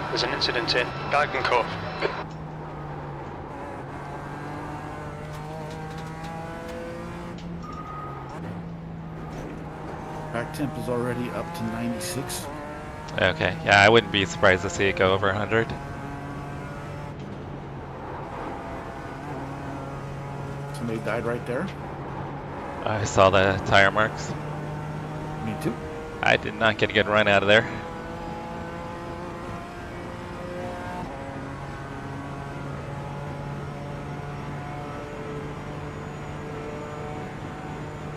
There's an incident in Galgenkorf. Track temp is already up to 96. Okay, yeah, I wouldn't be surprised to see it go over 100. Somebody died right there. I saw the tire marks. Me too. I did not get a good run out of there.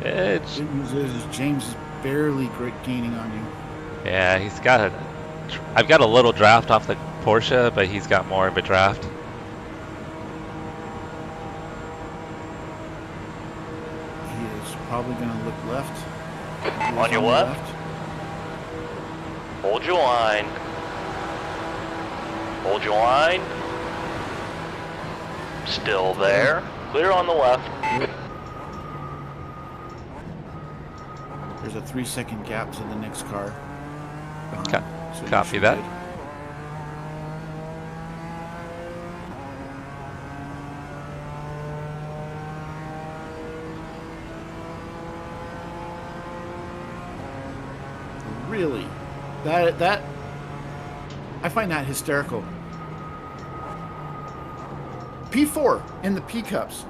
It's, Good news is James is barely gaining on you. yeah, he's got a. I've got a little draft off the Porsche, but he's got more of a draft. He is probably going to look left. He On is your the left. Hold your line. Hold your line. Still there. Clear on the left. Good. There's a 3-second gap to the next car. behind, so you Copy should that. good. Really? That I find that hysterical. P4 in the P cups.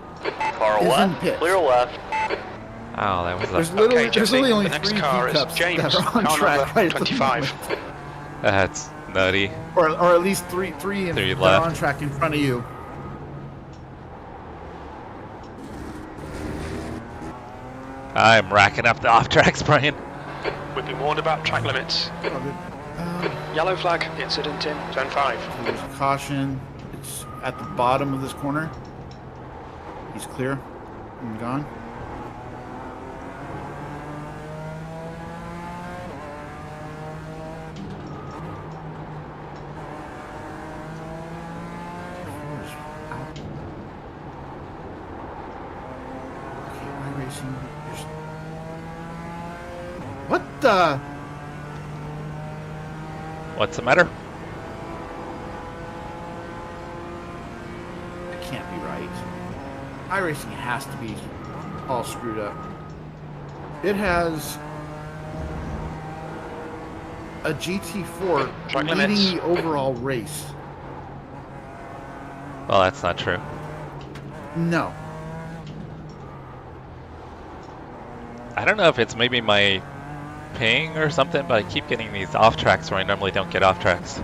Car Is in left. pits. Clear left. Oh, that was There's a. literally, Okay, there's Jesse, literally only the next 3 car P is cups James, that are on car track number right at the 25. moment. That's nutty. Or at least three Three that are left. on track in front of you. I'm racking up the off tracks, Brian. We've been warned about track limits. Oh, good. Yellow flag, incident in turn 5. So there's a caution. It's at the bottom of this corner. He's clear and gone. Four's out. Okay, iRacing. What the? What's the matter? That can't be right. iRacing has to be all screwed up. It has a GT4 Track leading limits. the overall race. Well, that's not true. No. I don't know if it's maybe my ping or something, but I keep getting these off tracks where I normally don't get off tracks.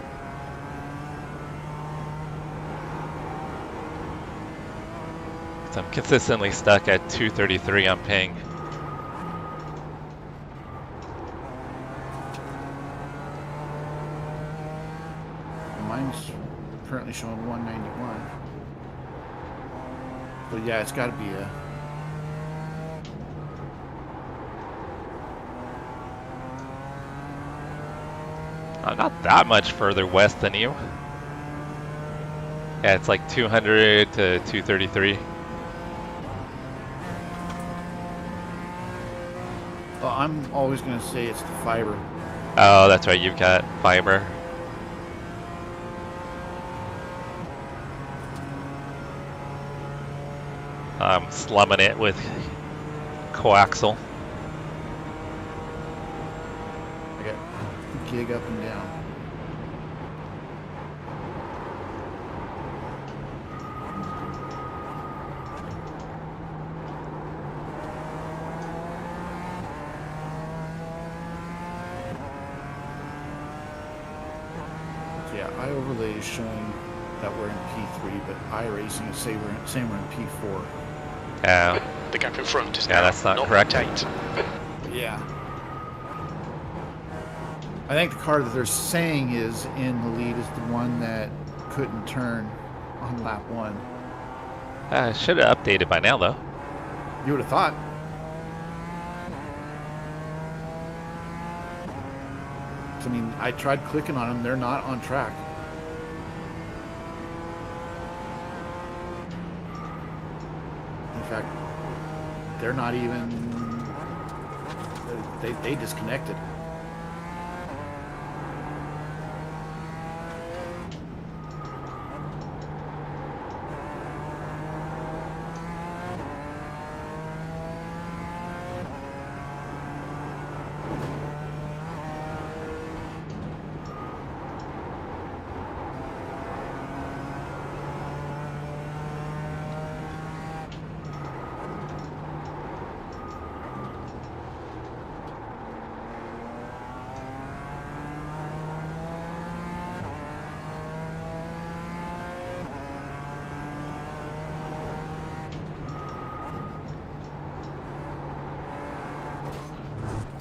So I'm consistently stuck at 233 on ping. Mine's currently showing 191. But yeah, it's got to be a... I'm not that much further west than you. Yeah, it's like 200 to 233. Well, I'm always going to say it's the fiber. Oh, that's right, you've got fiber. I'm slumming it with coaxial. I got gig up and down. iOverlay is showing that we're in P3, but iRacing is saying we're in P4. The gap in front is Yeah, now that's not correct. 0.8. Yeah. I think the car that they're saying is in the lead is the one that couldn't turn on lap 1. Should have updated by now, though. You would have thought. I mean, I tried clicking on them. They're not on track. In fact, they're not even... They disconnected.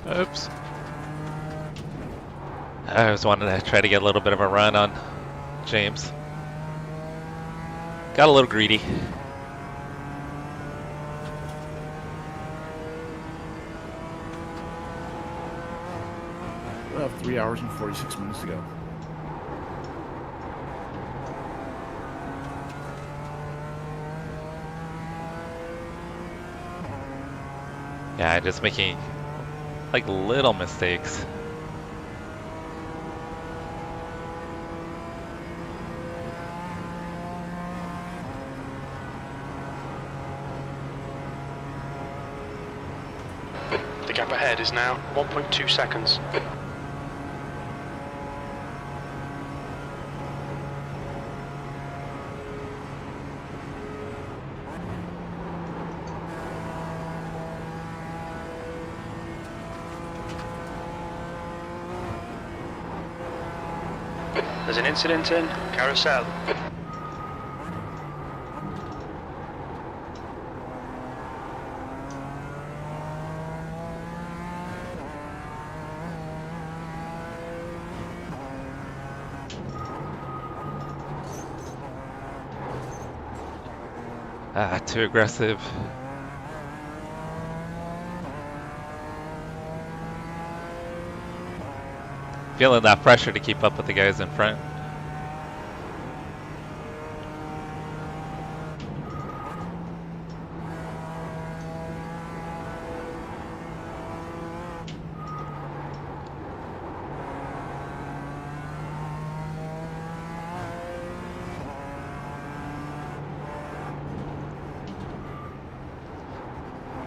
Oops. I was wanting to try to get a little bit of a run on James. Got a little greedy. We'll have 3 hours and 46 minutes to go. Yeah, just making like little mistakes. The gap ahead is now 1.2 seconds. There's an incident in Carousel. Too aggressive. Feeling that pressure to keep up with the guys in front.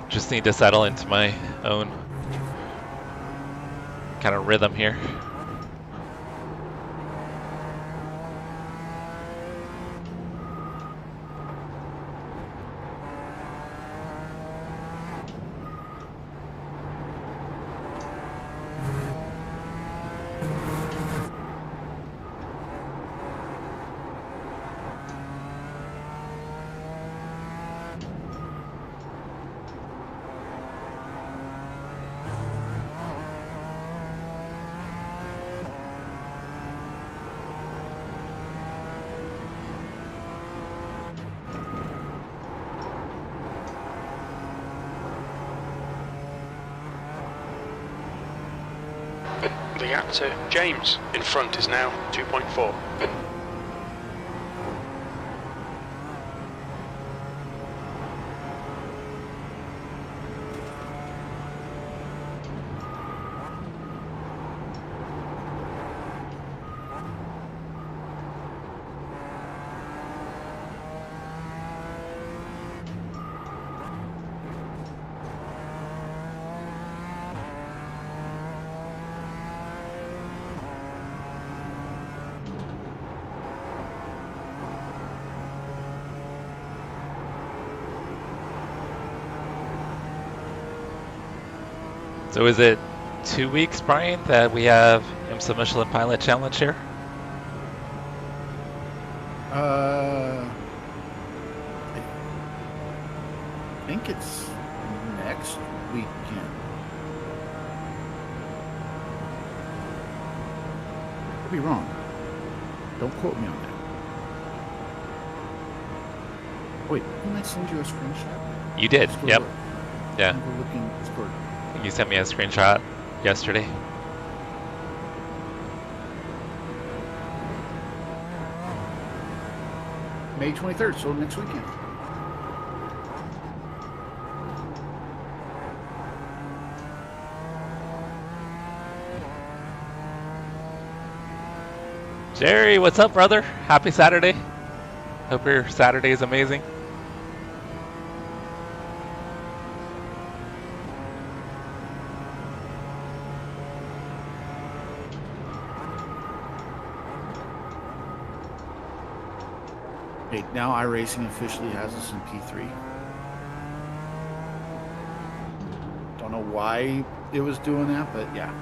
Just need to settle into my own kind of rhythm here. The gap to James in front is now 2.4. So is it 2 weeks, Brian, that we have IMSA Michelin Pilot Challenge here? I think it's next weekend. Could be wrong. Don't quote me on that. Wait, didn't I send you a screenshot? You did. Discord. Yep. Yeah. I'm looking at Discord. You sent me a screenshot yesterday. May 23rd, so next weekend. Jerry, what's up, brother? Happy Saturday. Hope your Saturday is amazing. Hey, now iRacing officially has us in P3. Don't know why it was doing that, but yeah.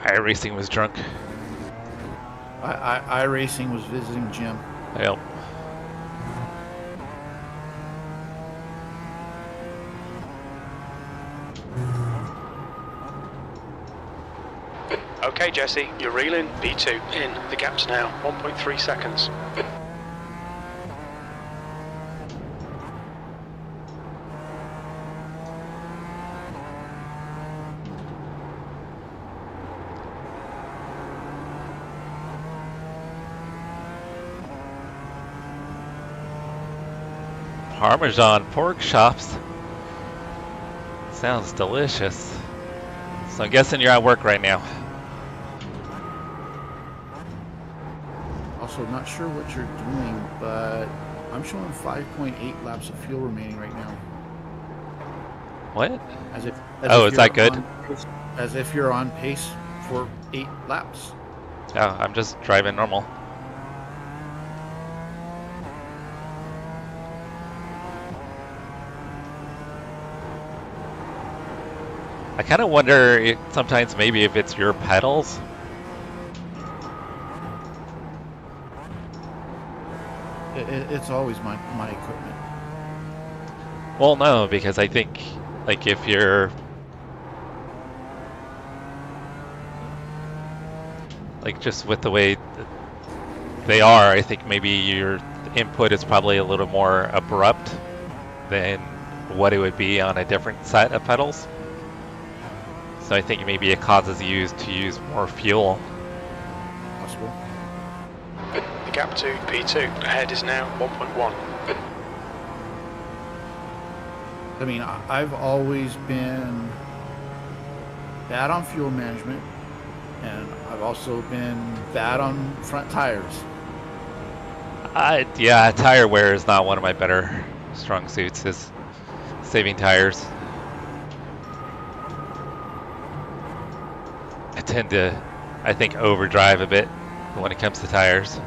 iRacing was drunk. iRacing was visiting Jim. Yep. Okay, Jesse, you're reeling P2 in. The gap's now 1.3 seconds. Parmesan pork chops. Sounds delicious. So I'm guessing you're at work right now. Also, not sure what you're doing, but I'm showing 5.8 laps of fuel remaining right now. What? As Oh, if is that you're good? as if you're on pace for 8 laps. Oh, I'm just driving normal. I kind of wonder sometimes maybe if it's your pedals. It's always my equipment. Well, no, because I think like if you're like just with the way they are, I think maybe your input is probably a little more abrupt than what it would be on a different set of pedals. So I think maybe it causes you to use more fuel. Possible. The gap to P2 ahead is now 1.1. I mean, I've always been bad on fuel management, and I've also been bad on front tires. Yeah, tire wear is not one of my better strong suits, is saving tires. I tend to, I think, overdrive a bit when it comes to tires.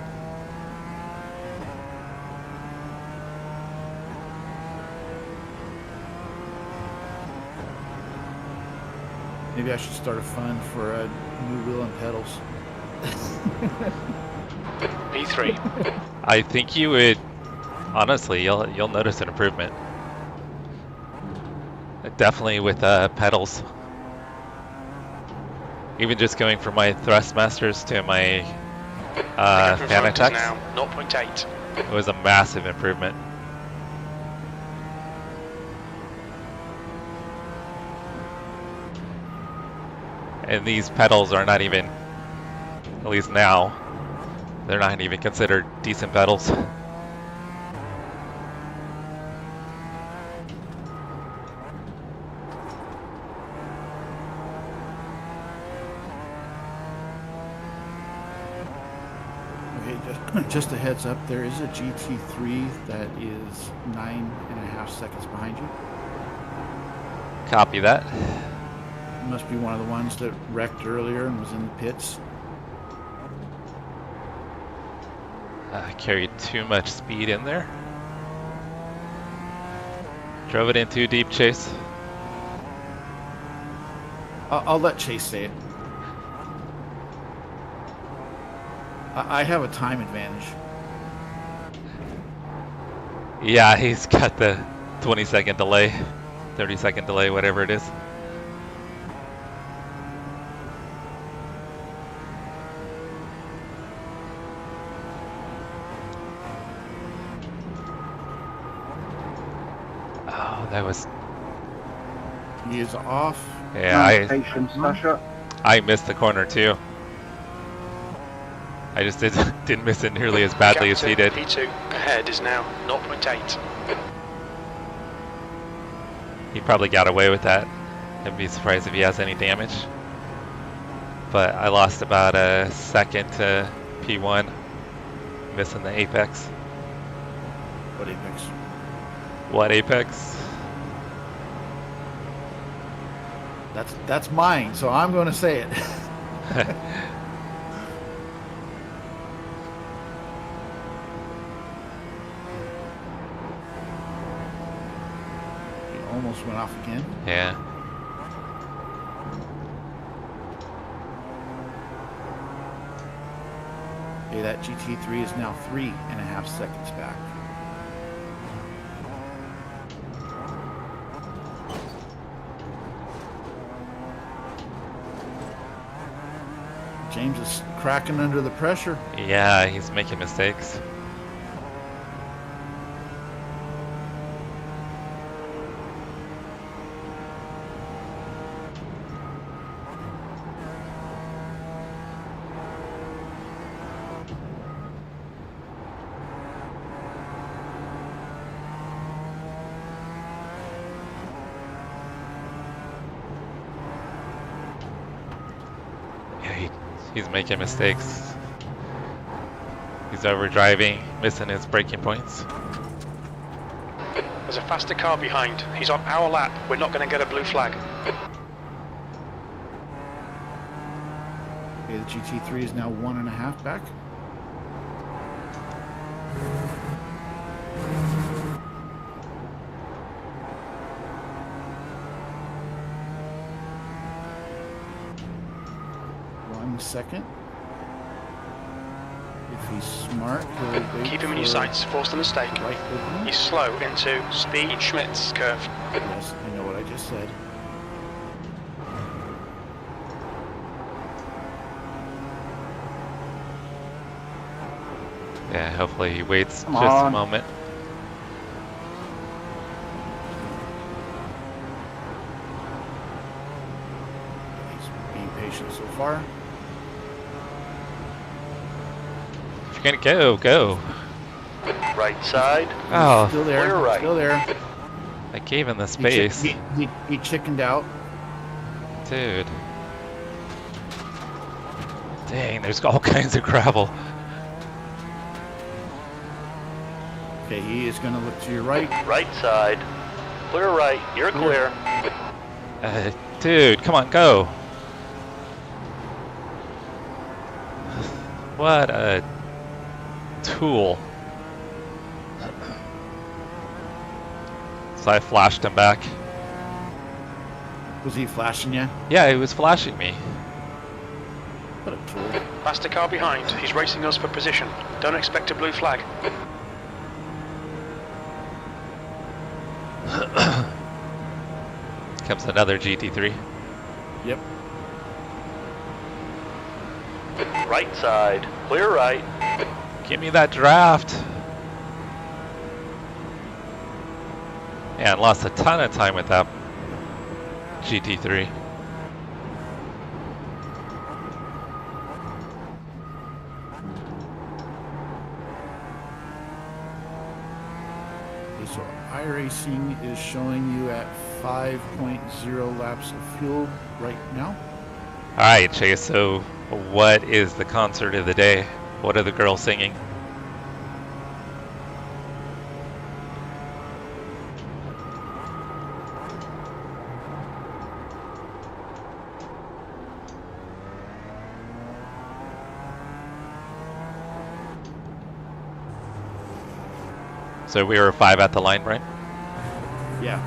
Maybe I should start a fund for a new wheel and pedals. P3. I think you would, honestly, you'll notice an improvement. Definitely with pedals. Even just going from my Thrustmasters to my Vantage, now 0.8. it was a massive improvement. And these pedals are not even, at least now, they're not even considered decent pedals. Okay, just a heads up, there is a GT3 that is 9.5 seconds behind you. Copy that. Must be one of the ones that wrecked earlier and was in the pits. I carried too much speed in there. Drove it in too deep, Chase. I'll let Chase say it. I have a time advantage. Yeah, he's got the 20-second delay, 30-second delay, whatever it is. Oh, that was... He is off. Yeah, Patience, Sasha. I missed the corner too. I just didn't miss it nearly as badly as he did. P2 ahead is now 0.8. He probably got away with that. I'd be surprised if he has any damage. But I lost about a second to P1, missing the apex. What apex? What apex? That's mine, so I'm going to say it. He almost went off again. Yeah. Okay, that GT3 is now 3.5 seconds back. James is cracking under the pressure. Yeah, he's making mistakes. He's making mistakes. He's overdriving, missing his braking points. There's a faster car behind. He's on our lap. We're not going to get a blue flag. Okay, the GT3 is now 1.5 back. Second. If he's smart, he'll wait. Keep him in your sights. Forced a mistake. Right opening. He's slow into Speed Schmidt's curve. Yes, I know what I just said. Yeah, hopefully he waits Come just on. a moment. He's being patient so far. If you're gonna go, go. Right side. Oh, Still there. Clear right. Still there. I gave him the He space. He chickened out. Dude. Dang, there's all kinds of gravel. Okay, he is going to look to your right. Right side. Clear right. You're clear. Dude, come on, go. What a tool. So I flashed him back. Was he flashing you? Yeah, he was flashing me. What a tool. Faster car behind. He's racing us for position. Don't expect a blue flag. Comes another GT3. Yep. Right side. Clear right. Give me that draft. Yeah, and lost a ton of time with that GT3. Okay, so iRacing is showing you at 5.0 laps of fuel right now. All right, Chase, so what is the concert of the day? What are the girls singing? So we were 5 at the line, right? Yeah.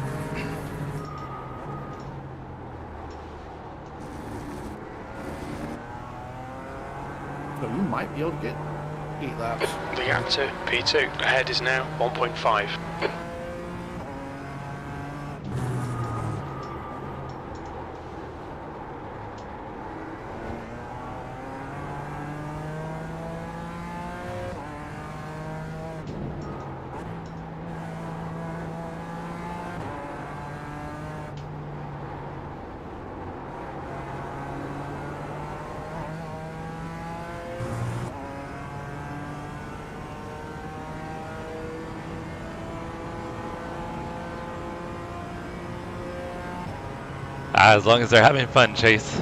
So you might be able to get 8 laps. The gap to P2 ahead is now 1.5. As long as they're having fun, Chase.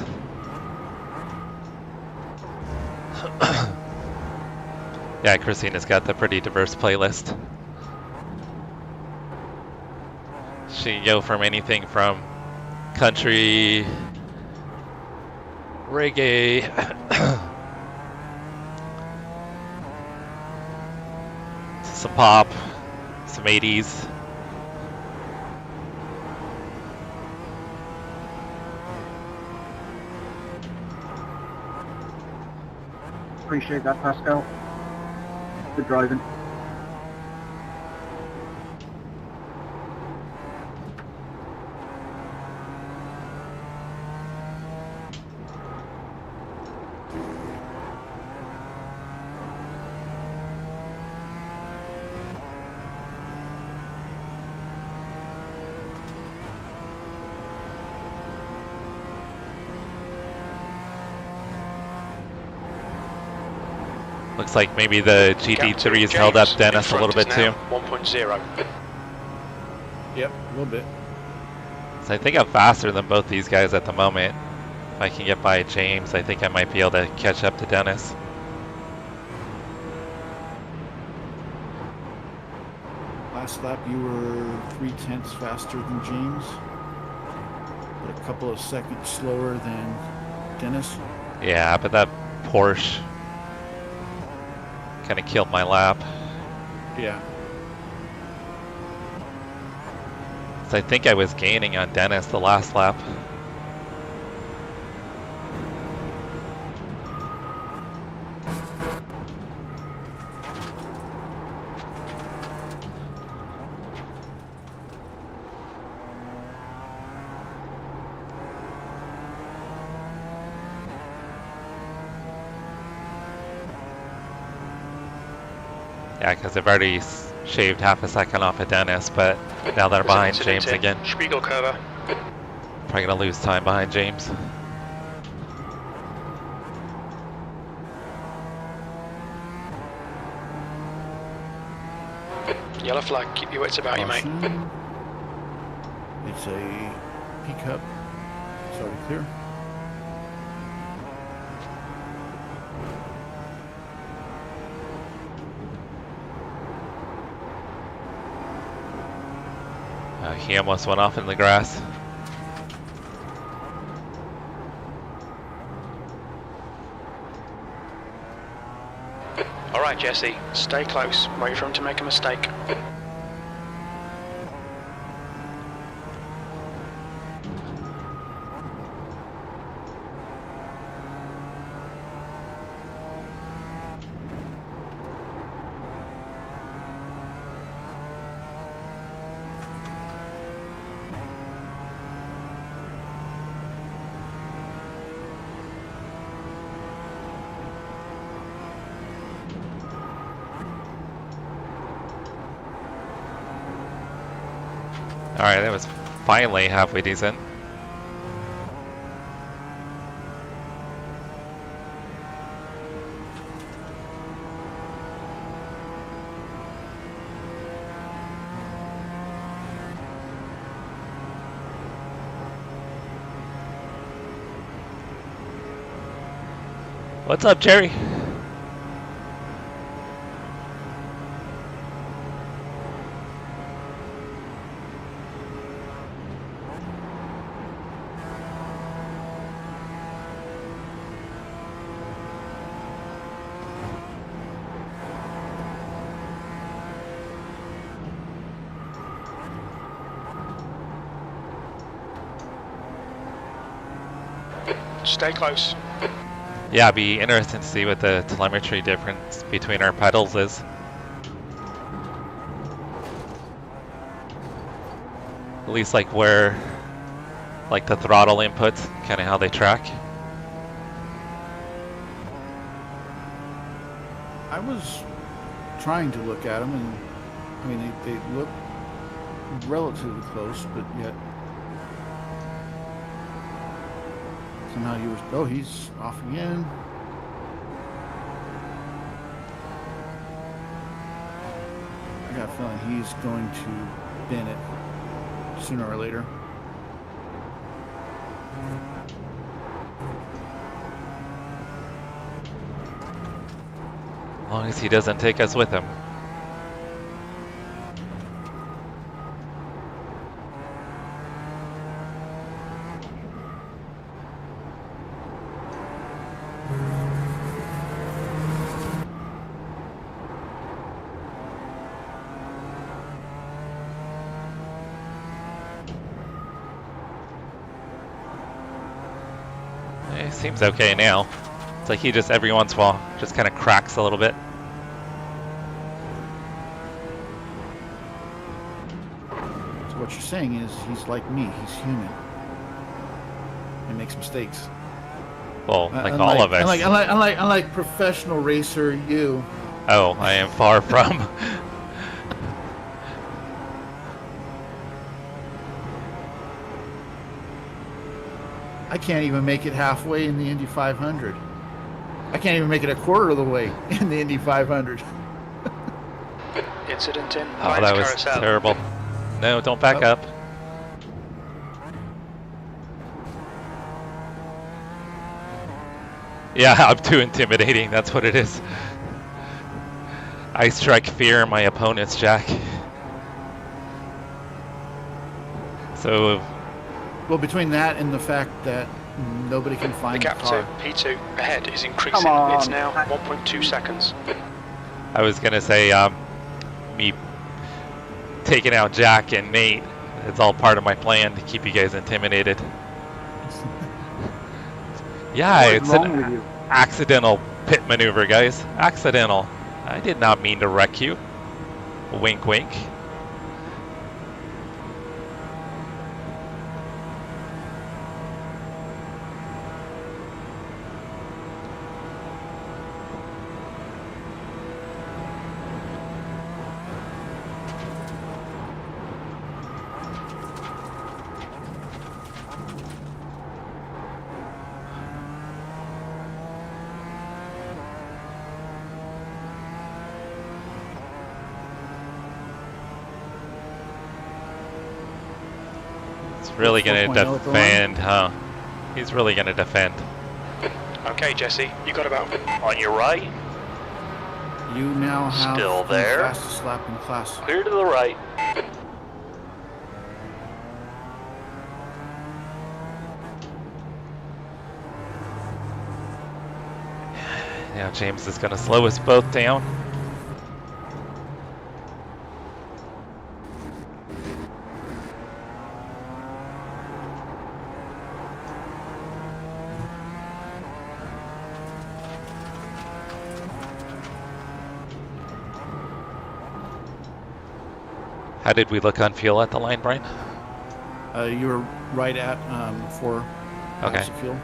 Yeah, Christina's got the pretty diverse playlist. She can go from anything from country, reggae, some pop, some 80s. Appreciate that, Pascal. Good driving. Looks like maybe the GT3 has held up Dennis a little bit too. 1.0. Yep, a little bit. So I think I'm faster than both these guys at the moment. If I can get by James, I think I might be able to catch up to Dennis. Last lap you were 3/10 faster than James, but a couple of seconds slower than Dennis. Yeah, but that Porsche kind of killed my lap. Yeah. So I think I was gaining on Dennis the last lap. Yeah, because I've already shaved half a second off of Dennis, but now they're behind James again. Spiegelkurve. Probably going to lose time behind James. Yellow flag, keep your wits about you, mate. Caution. It's a pickup. Sorry, clear. He almost went off in the grass. All right, Jesse, stay close. Wait for him to make a mistake. Alright, that was finally halfway decent. What's up, Jerry? Stay close. Yeah, it'd be interesting to see what the telemetry difference between our pedals is. At least like where, like the throttle inputs, kind of how they track. I was trying to look at them, and I mean they look relatively close, but yet somehow he was. Oh, he's off again. I got a feeling he's going to bin it sooner or later. As long as he doesn't take us with him. Seems okay now. It's like he just every once in a while just kind of cracks a little bit. So what you're saying is he's like me. He's human. He makes mistakes. Well, like all of us. Unlike professional racer you. Oh, I am far from. I can't even make it halfway in the Indy 500. I can't even make it a quarter of the way in the Indy 500. Incident in Oh, that was carousel. terrible. No, don't back up. Yeah, I'm too intimidating. That's what it is. I strike fear in my opponents, Jack. So. Well, between that and the fact that nobody can find the gap car. to P2 ahead is increasing. It's now 1.2 seconds. I was gonna say, me taking out Jack and Nate, it's all part of my plan to keep you guys intimidated. Yeah, it's an accidental pit maneuver, guys. Accidental. I did not mean to wreck you. Wink, wink. Really going to defend, huh? He's really going to defend. Okay, Jesse, you got about On your right. You now have Still the there. fastest lap in class. Clear to the right. Now James is going to slow us both down. How did we look on fuel at the line, Brian? You were right at 4 laps of fuel.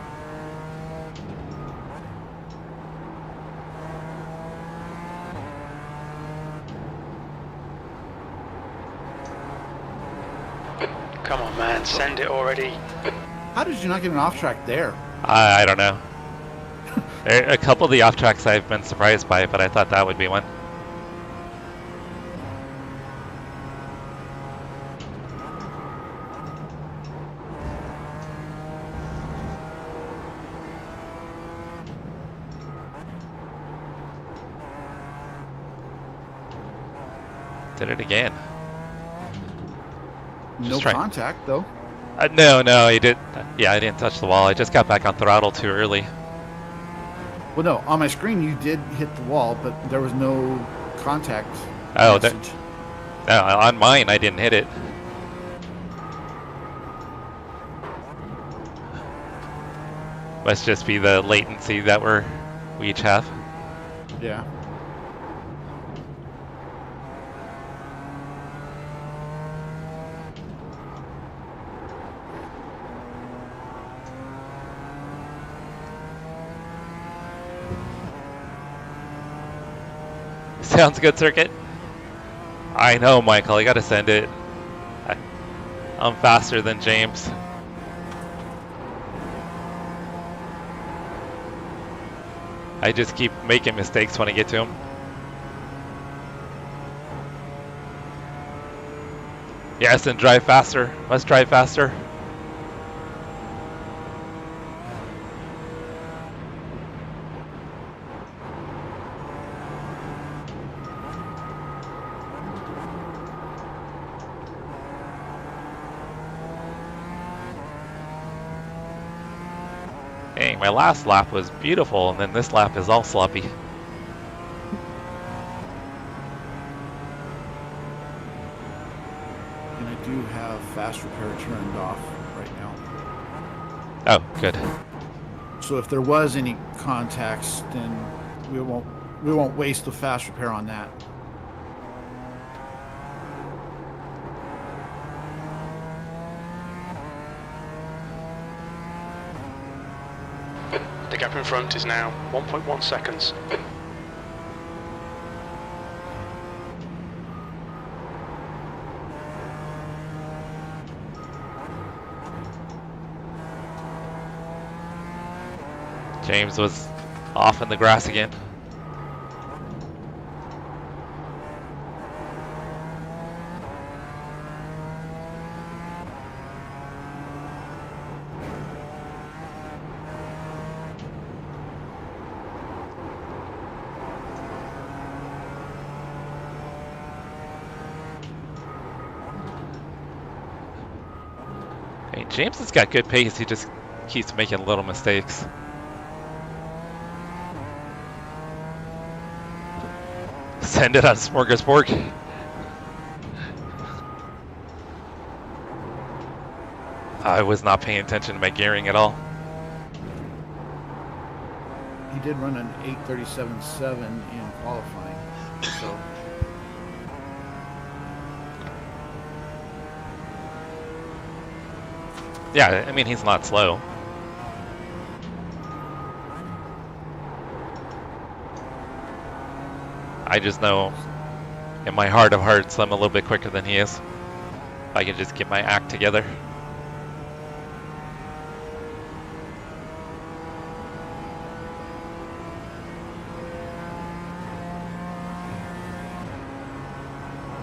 Come on, man, send it already. How did you not get an off track there? I don't know. A couple of the off tracks I've been surprised by, but I thought that would be one. Did it again. No contact though. No, he did. Yeah, I didn't touch the wall. I just got back on throttle too early. Well, no, on my screen you did hit the wall, but there was no contact message. No, on mine I didn't hit it. Must just be the latency that we each have. Yeah. Sounds good, Circuit. I know, Michael. I gotta send it. I'm faster than James. I just keep making mistakes when I get to him. Yes, and drive faster. Must drive faster. Hey, my last lap was beautiful, and then this lap is all sloppy. And I do have fast repair turned off right now. Oh, good. So if there was any contacts, then we won't waste the fast repair on that. The gap in front is now 1.1 seconds. James was off in the grass again. Hey, James has got good pace, he just keeps making little mistakes. Send it on Smorgasbord. I was not paying attention to my gearing at all. He did run an 8:37.7 in qualifying, so. Yeah, I mean, he's not slow. I just know in my heart of hearts I'm a little bit quicker than he is. If I can just get my act together.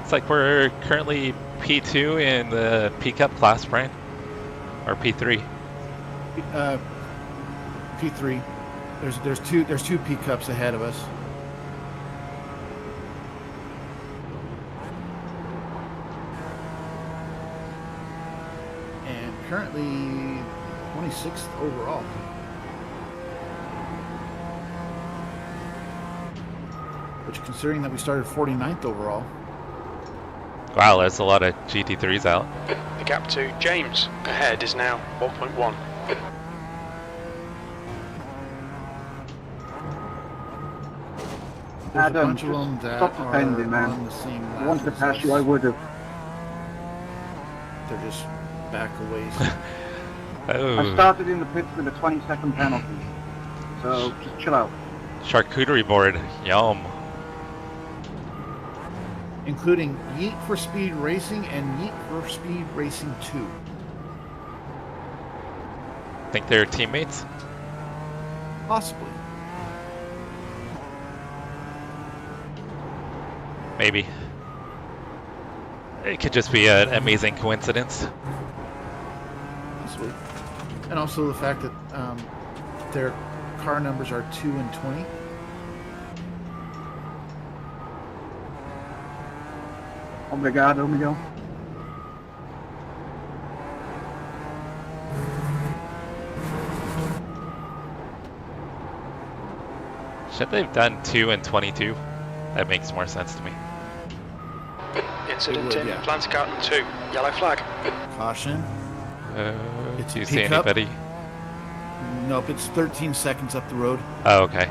It's like we're currently P2 in the P Cup class, Brian. Or P3. P3. There's two P cups ahead of us. And currently 26th overall. Which, considering that we started 49th overall. Wow, there's a lot of GT3s out. The gap to James ahead is now 1.1. There's a Adam, bunch of them that stop are defending, man. on the same If lap I wanted to as pass you, us. I would have. They're just back a ways. Oh, I started in the pits with a 20-second penalty. So just chill out. charcuterie board, yum. Including Yeet for Speed Racing and Yeet for Speed Racing 2. Think they're teammates? Possibly. Maybe. It could just be an amazing coincidence. Possibly. And also the fact that their car numbers are 2 and 20. Obrigado, Miguel. Should they've done 2 and 22? That makes more sense to me. Incident would, in yeah. Plant Carton 2. Yellow flag. Caution. Do you It's see P-Cup. anybody? Nope, it's 13 seconds up the road. Oh, okay.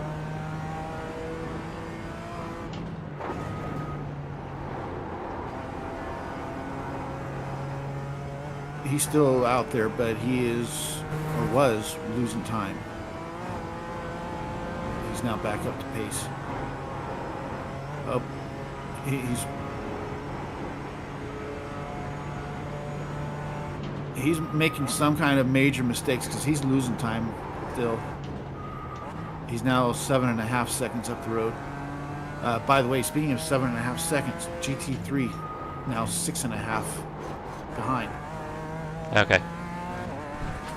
He's still out there, but he is, or was, losing time. He's now back up to pace. Oh, he's making some kind of major mistakes because he's losing time still. He's now 7.5 seconds up the road. By the way, speaking of 7.5 seconds, GT3 now 6.5 behind. Okay.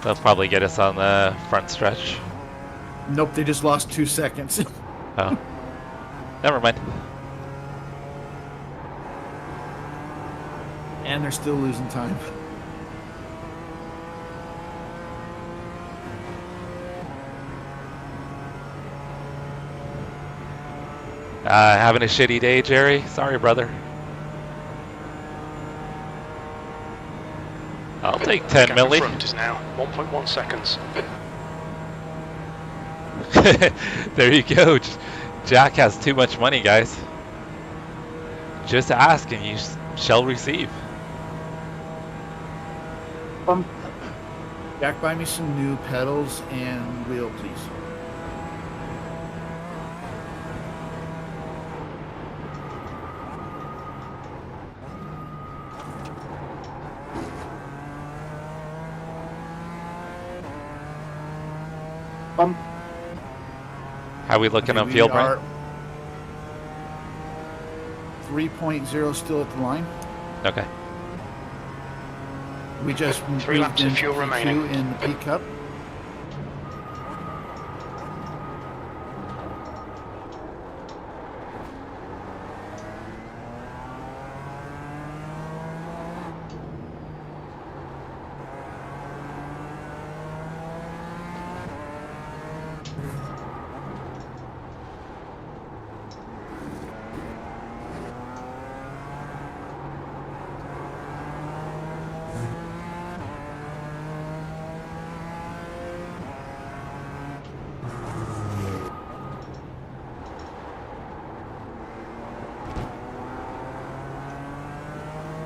They'll probably get us on the front stretch. Nope, they just lost 2 seconds. Oh. Never mind. And they're still losing time. Having a shitty day, Jerry? Sorry, brother. I'll take 10 Gap in milli. front is now 1.1 seconds. There you go. Jack has too much money, guys. Just ask and you shall receive. Jack, buy me some new pedals and wheel, please. How are we looking on We field, are Brian? 3.0 still at the line. Okay. We just 3 laps of fuel remaining. in the P Cup.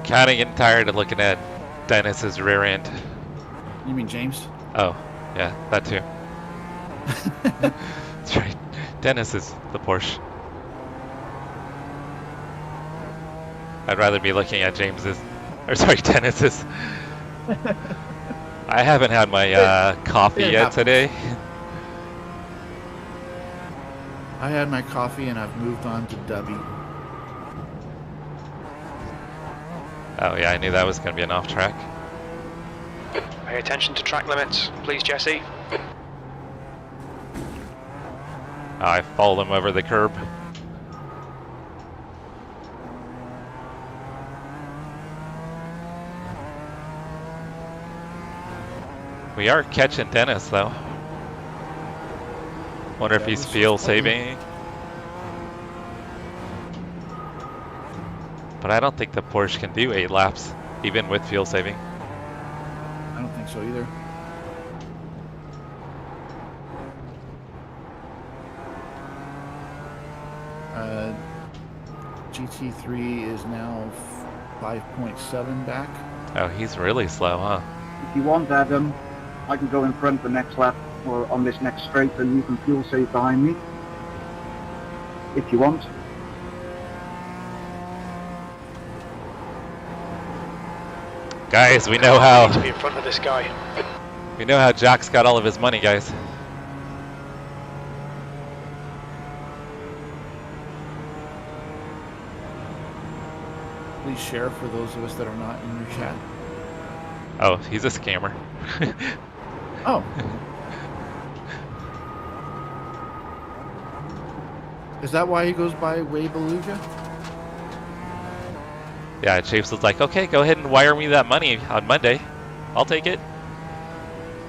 Kind of getting tired of looking at Dennis's rear end. You mean James? Oh, yeah, that too. That's right. Dennis is the Porsche. I'd rather be looking at James's, or sorry, Dennis's. I haven't had my coffee it yet happens. today. I had my coffee and I've moved on to Dubby. Oh yeah, I knew that was going to be an off track. Pay attention to track limits, please, Jesse. I followed him over the curb. We are catching Dennis though. Wonder if Yeah, he's this is fuel probably- saving. But I don't think the Porsche can do 8 laps, even with fuel saving. I don't think so either. GT3 is now 5.7 back. Oh, he's really slow, huh? If you want, Adam, I can go in front the next lap or on this next straight and you can fuel save behind me. If you want. Guys, we know Need to how be in front of this guy. Jack's got all of his money, guys. Please share for those of us that are not in your chat. Oh, he's a scammer. Oh. Is that why he goes by Way Beluga? Yeah, Chafes was like, okay, go ahead and wire me that money on Monday. I'll take it.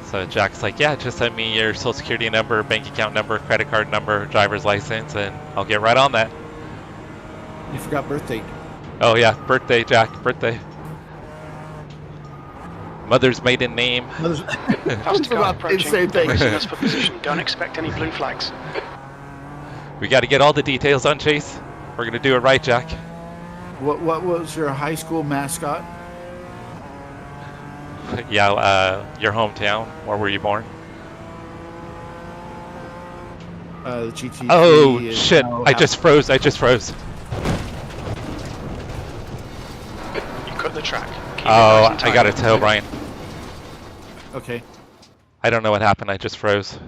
So Jack's like, yeah, just send me your social security number, bank account number, credit card number, driver's license, and I'll get right on that. You forgot birthday. Oh yeah, birthday, Jack, birthday. Mother's maiden name. Faster car about approaching. the same thing. Racing us for position. Don't expect any blue flags. We got to get all the details on Chase. We're gonna do it right, Jack. What was your high school mascot? Yeah, your hometown. Where were you born? The GT3. Oh is shit! now I just froze. I just froze. You cut the track. Keep it Oh, nice and I got to tight. tell Brian. Okay. I don't know what happened. I just froze.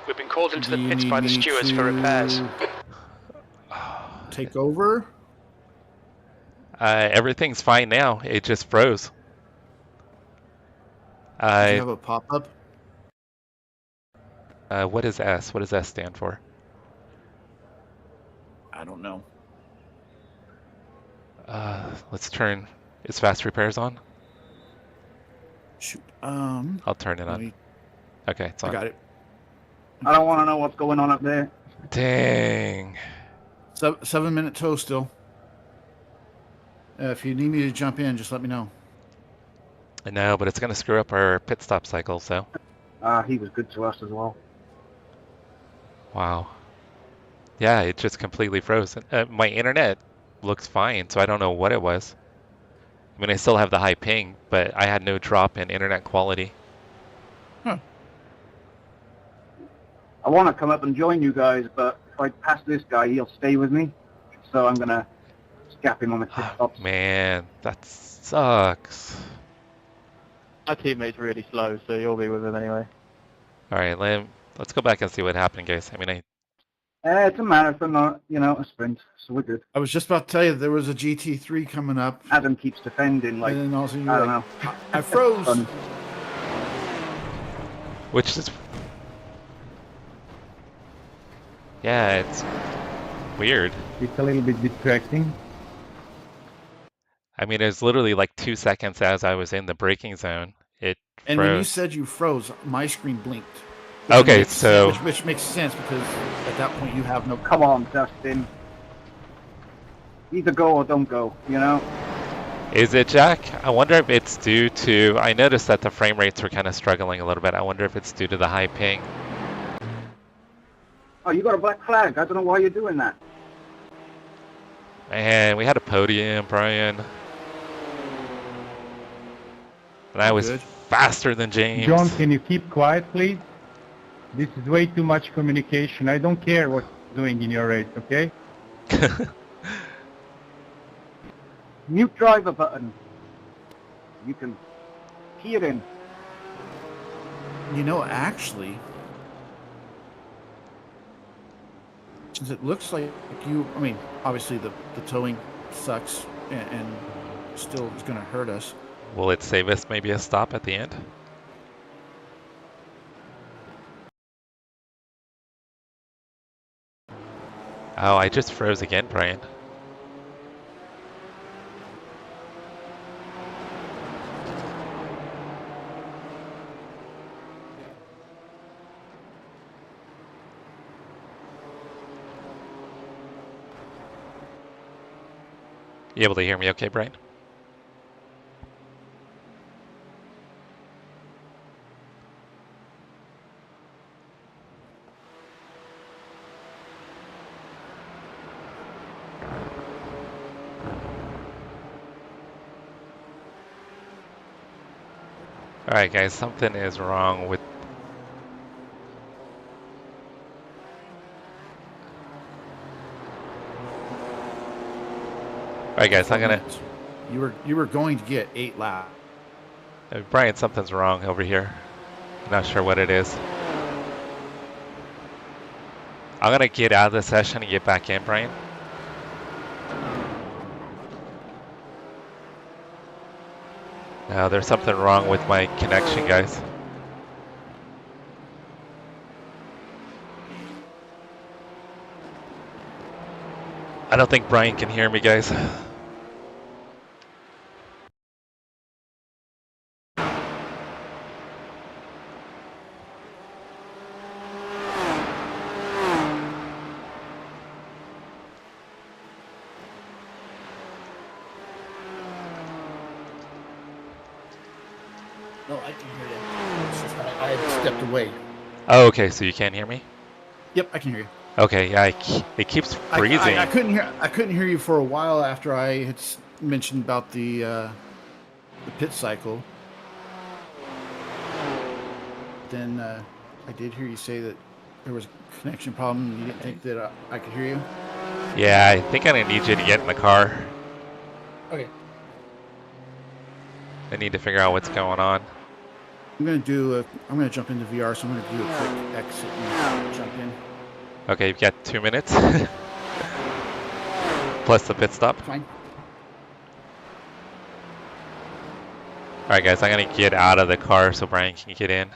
We've been called into the Do you pits need by the me stewards for to repairs. Take over. Everything's fine now. It just froze. Do you have a pop-up? What is S? What does S stand for? I don't know. Let's turn. Is fast repairs on? Shoot. I'll turn it let on. me- Okay, it's on. I got it. I don't want to know what's going on up there. Dang. 7-minute tow still. If you need me to jump in, just let me know. I know, but it's gonna screw up our pit stop cycle. So. He was good to us as well. Wow. Yeah, it just completely froze. My internet looks fine, so I don't know what it was. I mean, I still have the high ping, but I had no drop in internet quality. Huh. I want to come up and join you guys, but if I pass this guy, he'll stay with me. So I'm going to scap him on the pit stops. Man, that sucks. My teammate's really slow, so you'll be with him anyway. All right, let's go back and see what happened, guys. I mean, It's a marathon, not, a sprint, so we're good. I was just about to tell you there was a GT3 coming up, Adam keeps defending, like, and then also I you're don't like, know. I froze. Fun. which is, yeah, it's weird. It's a little bit distracting. I mean, it was literally like 2 seconds as I was in the braking zone. It And when you froze. said you froze, my screen blinked. Okay, makes so- sense, which makes sense because at that point you have no. Come on, Dustin. Either go or don't go, Is it, Jack? I wonder if it's due to, I noticed that the frame rates were kind of struggling a little bit. I wonder if it's due to the high ping. Oh, you got a black flag. I don't know why you're doing that. Man, we had a podium, Brian. And I was Good. faster than James. John, can you keep quiet, please? This is way too much communication. I don't care what you're doing in your race, okay? Mute driver button. You can key it in. Actually, since it looks like you, I mean, obviously the towing sucks and still is going to hurt us. Will it save us maybe a stop at the end? Oh, I just froze again, Brian. You able to hear me okay, Brian? Alright guys, something is wrong with... Alright guys, I'm gonna... You were going to get 8 laps. Brian, something's wrong over here. I'm not sure what it is. I'm gonna get out of the session and get back in, Brian. No, there's something wrong with my connection, guys. I don't think Brian can hear me, guys. No, I can hear you. It's just I had stepped away. Oh, okay, so you can't hear me? Yep, I can hear you. Okay, yeah, it keeps freezing. I couldn't hear you for a while after I had mentioned about the pit cycle. Then I did hear you say that there was a connection problem. And you didn't think that I could hear you. Yeah, I think I'm gonna need you to get in the car. Okay. I need to figure out what's going on. I'm gonna jump into VR, so I'm gonna do a quick exit and jump in. Okay, you've got 2 minutes. Plus the pit stop. Fine. Alright guys, I'm gonna get out of the car so Brian can get in.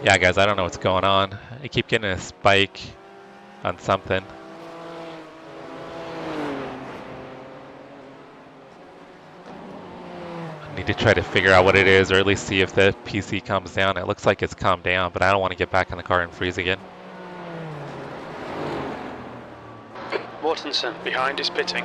Yeah guys, I don't know what's going on. I keep getting a spike on something. I need to try to figure out what it is, or at least see if the PC calms down. It looks like it's calmed down, but I don't want to get back in the car and freeze again. Mortensen, behind is pitting.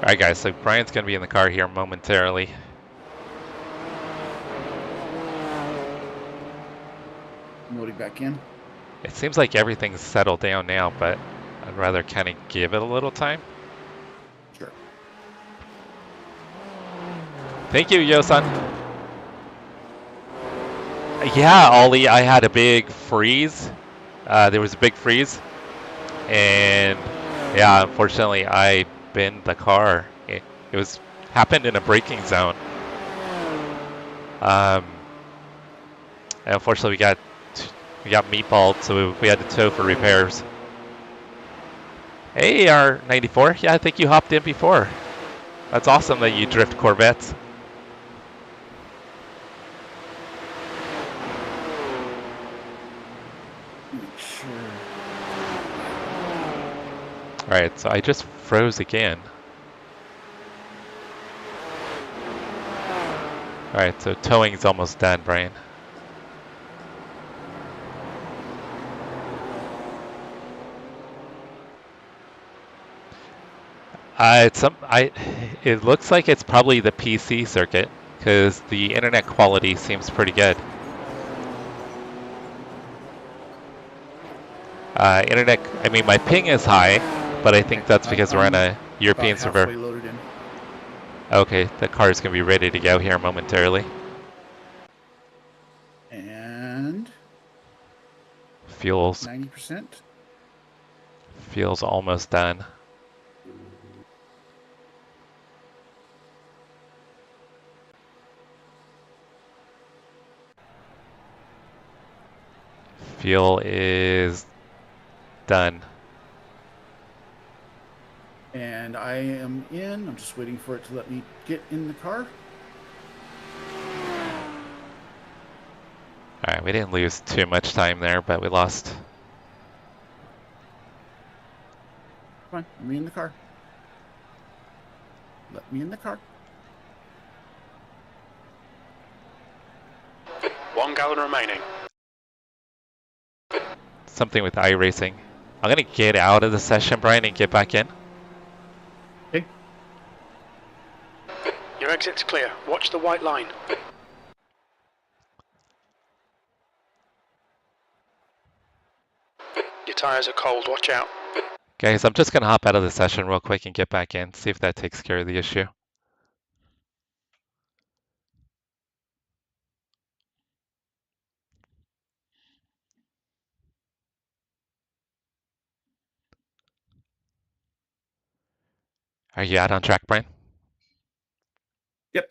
Alright guys, so Brian's going to be in the car here momentarily. Loading back in. It seems like everything's settled down now, but I'd rather kind of give it a little time. Sure. Thank you, Yosan. Yeah, Ollie, I had a big freeze. There was a big freeze. And yeah, unfortunately, I binned the car. It was happened in a braking zone. And unfortunately, we got meatballed, so we had to tow for repairs. Hey, R94. Yeah, I think you hopped in before. That's awesome that you drift Corvettes. Sure. Alright, so I just froze again. Alright, so towing's almost done, Brian. It looks like it's probably the PC circuit, because the internet quality seems pretty good. I mean, my ping is high, but I think that's because we're on a European server. Loaded in. Okay, the car is going to be ready to go here momentarily. And Fuel's 90%. Fuel's almost done. Fuel is done. And I am in. I'm just waiting for it to let me get in the car. Alright, we didn't lose too much time there, but we lost. Come on, let me in the car. Let me in the car. 1 gallon remaining. Something with iRacing. I'm going to get out of the session, Brian, and get back in. Okay. Your exit's clear. Watch the white line. Your tyres are cold. Watch out. Guys, I'm just going to hop out of the session real quick and get back in, see if that takes care of the issue. Are you out on track, Brian? Yep.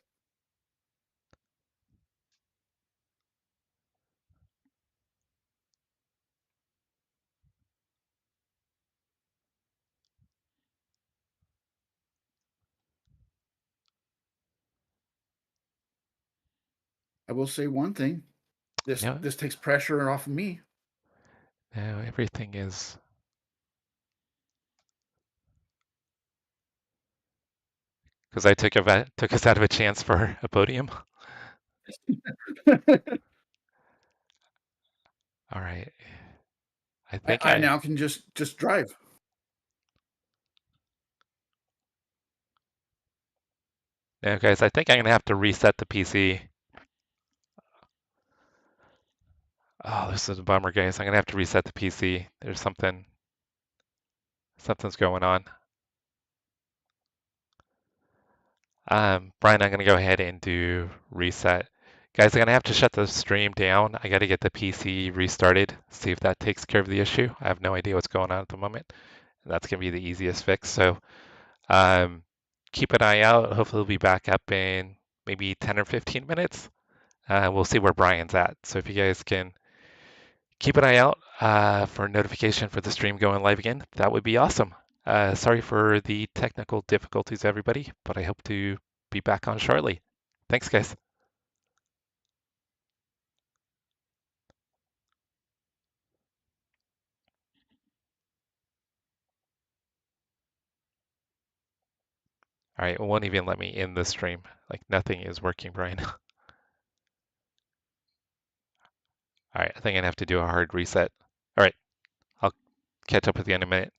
I will say one thing. No, This takes pressure off of me. no, everything is. Because I took us out of a chance for a podium. All right. I think I now can just drive. no, guys, I think I'm gonna have to reset the PC. Oh, this is a bummer, guys. I'm gonna have to reset the PC. There's something's going on. Brian, I'm gonna go ahead and do reset. Guys, I'm gonna have to shut the stream down. I gotta get the PC restarted, see if that takes care of the issue. I have no idea what's going on at the moment. That's gonna be the easiest fix. So keep an eye out. Hopefully, we'll be back up in maybe 10 or 15 minutes. We'll see where Brian's at. So if you guys can keep an eye out for a notification for the stream going live again, that would be awesome. Sorry for the technical difficulties, everybody, but I hope to be back on shortly. Thanks, guys. All right, it won't even let me in the stream. Like nothing is working, Brian. All right, I think I'm gonna have to do a hard reset. All right, I'll catch up with you in a minute.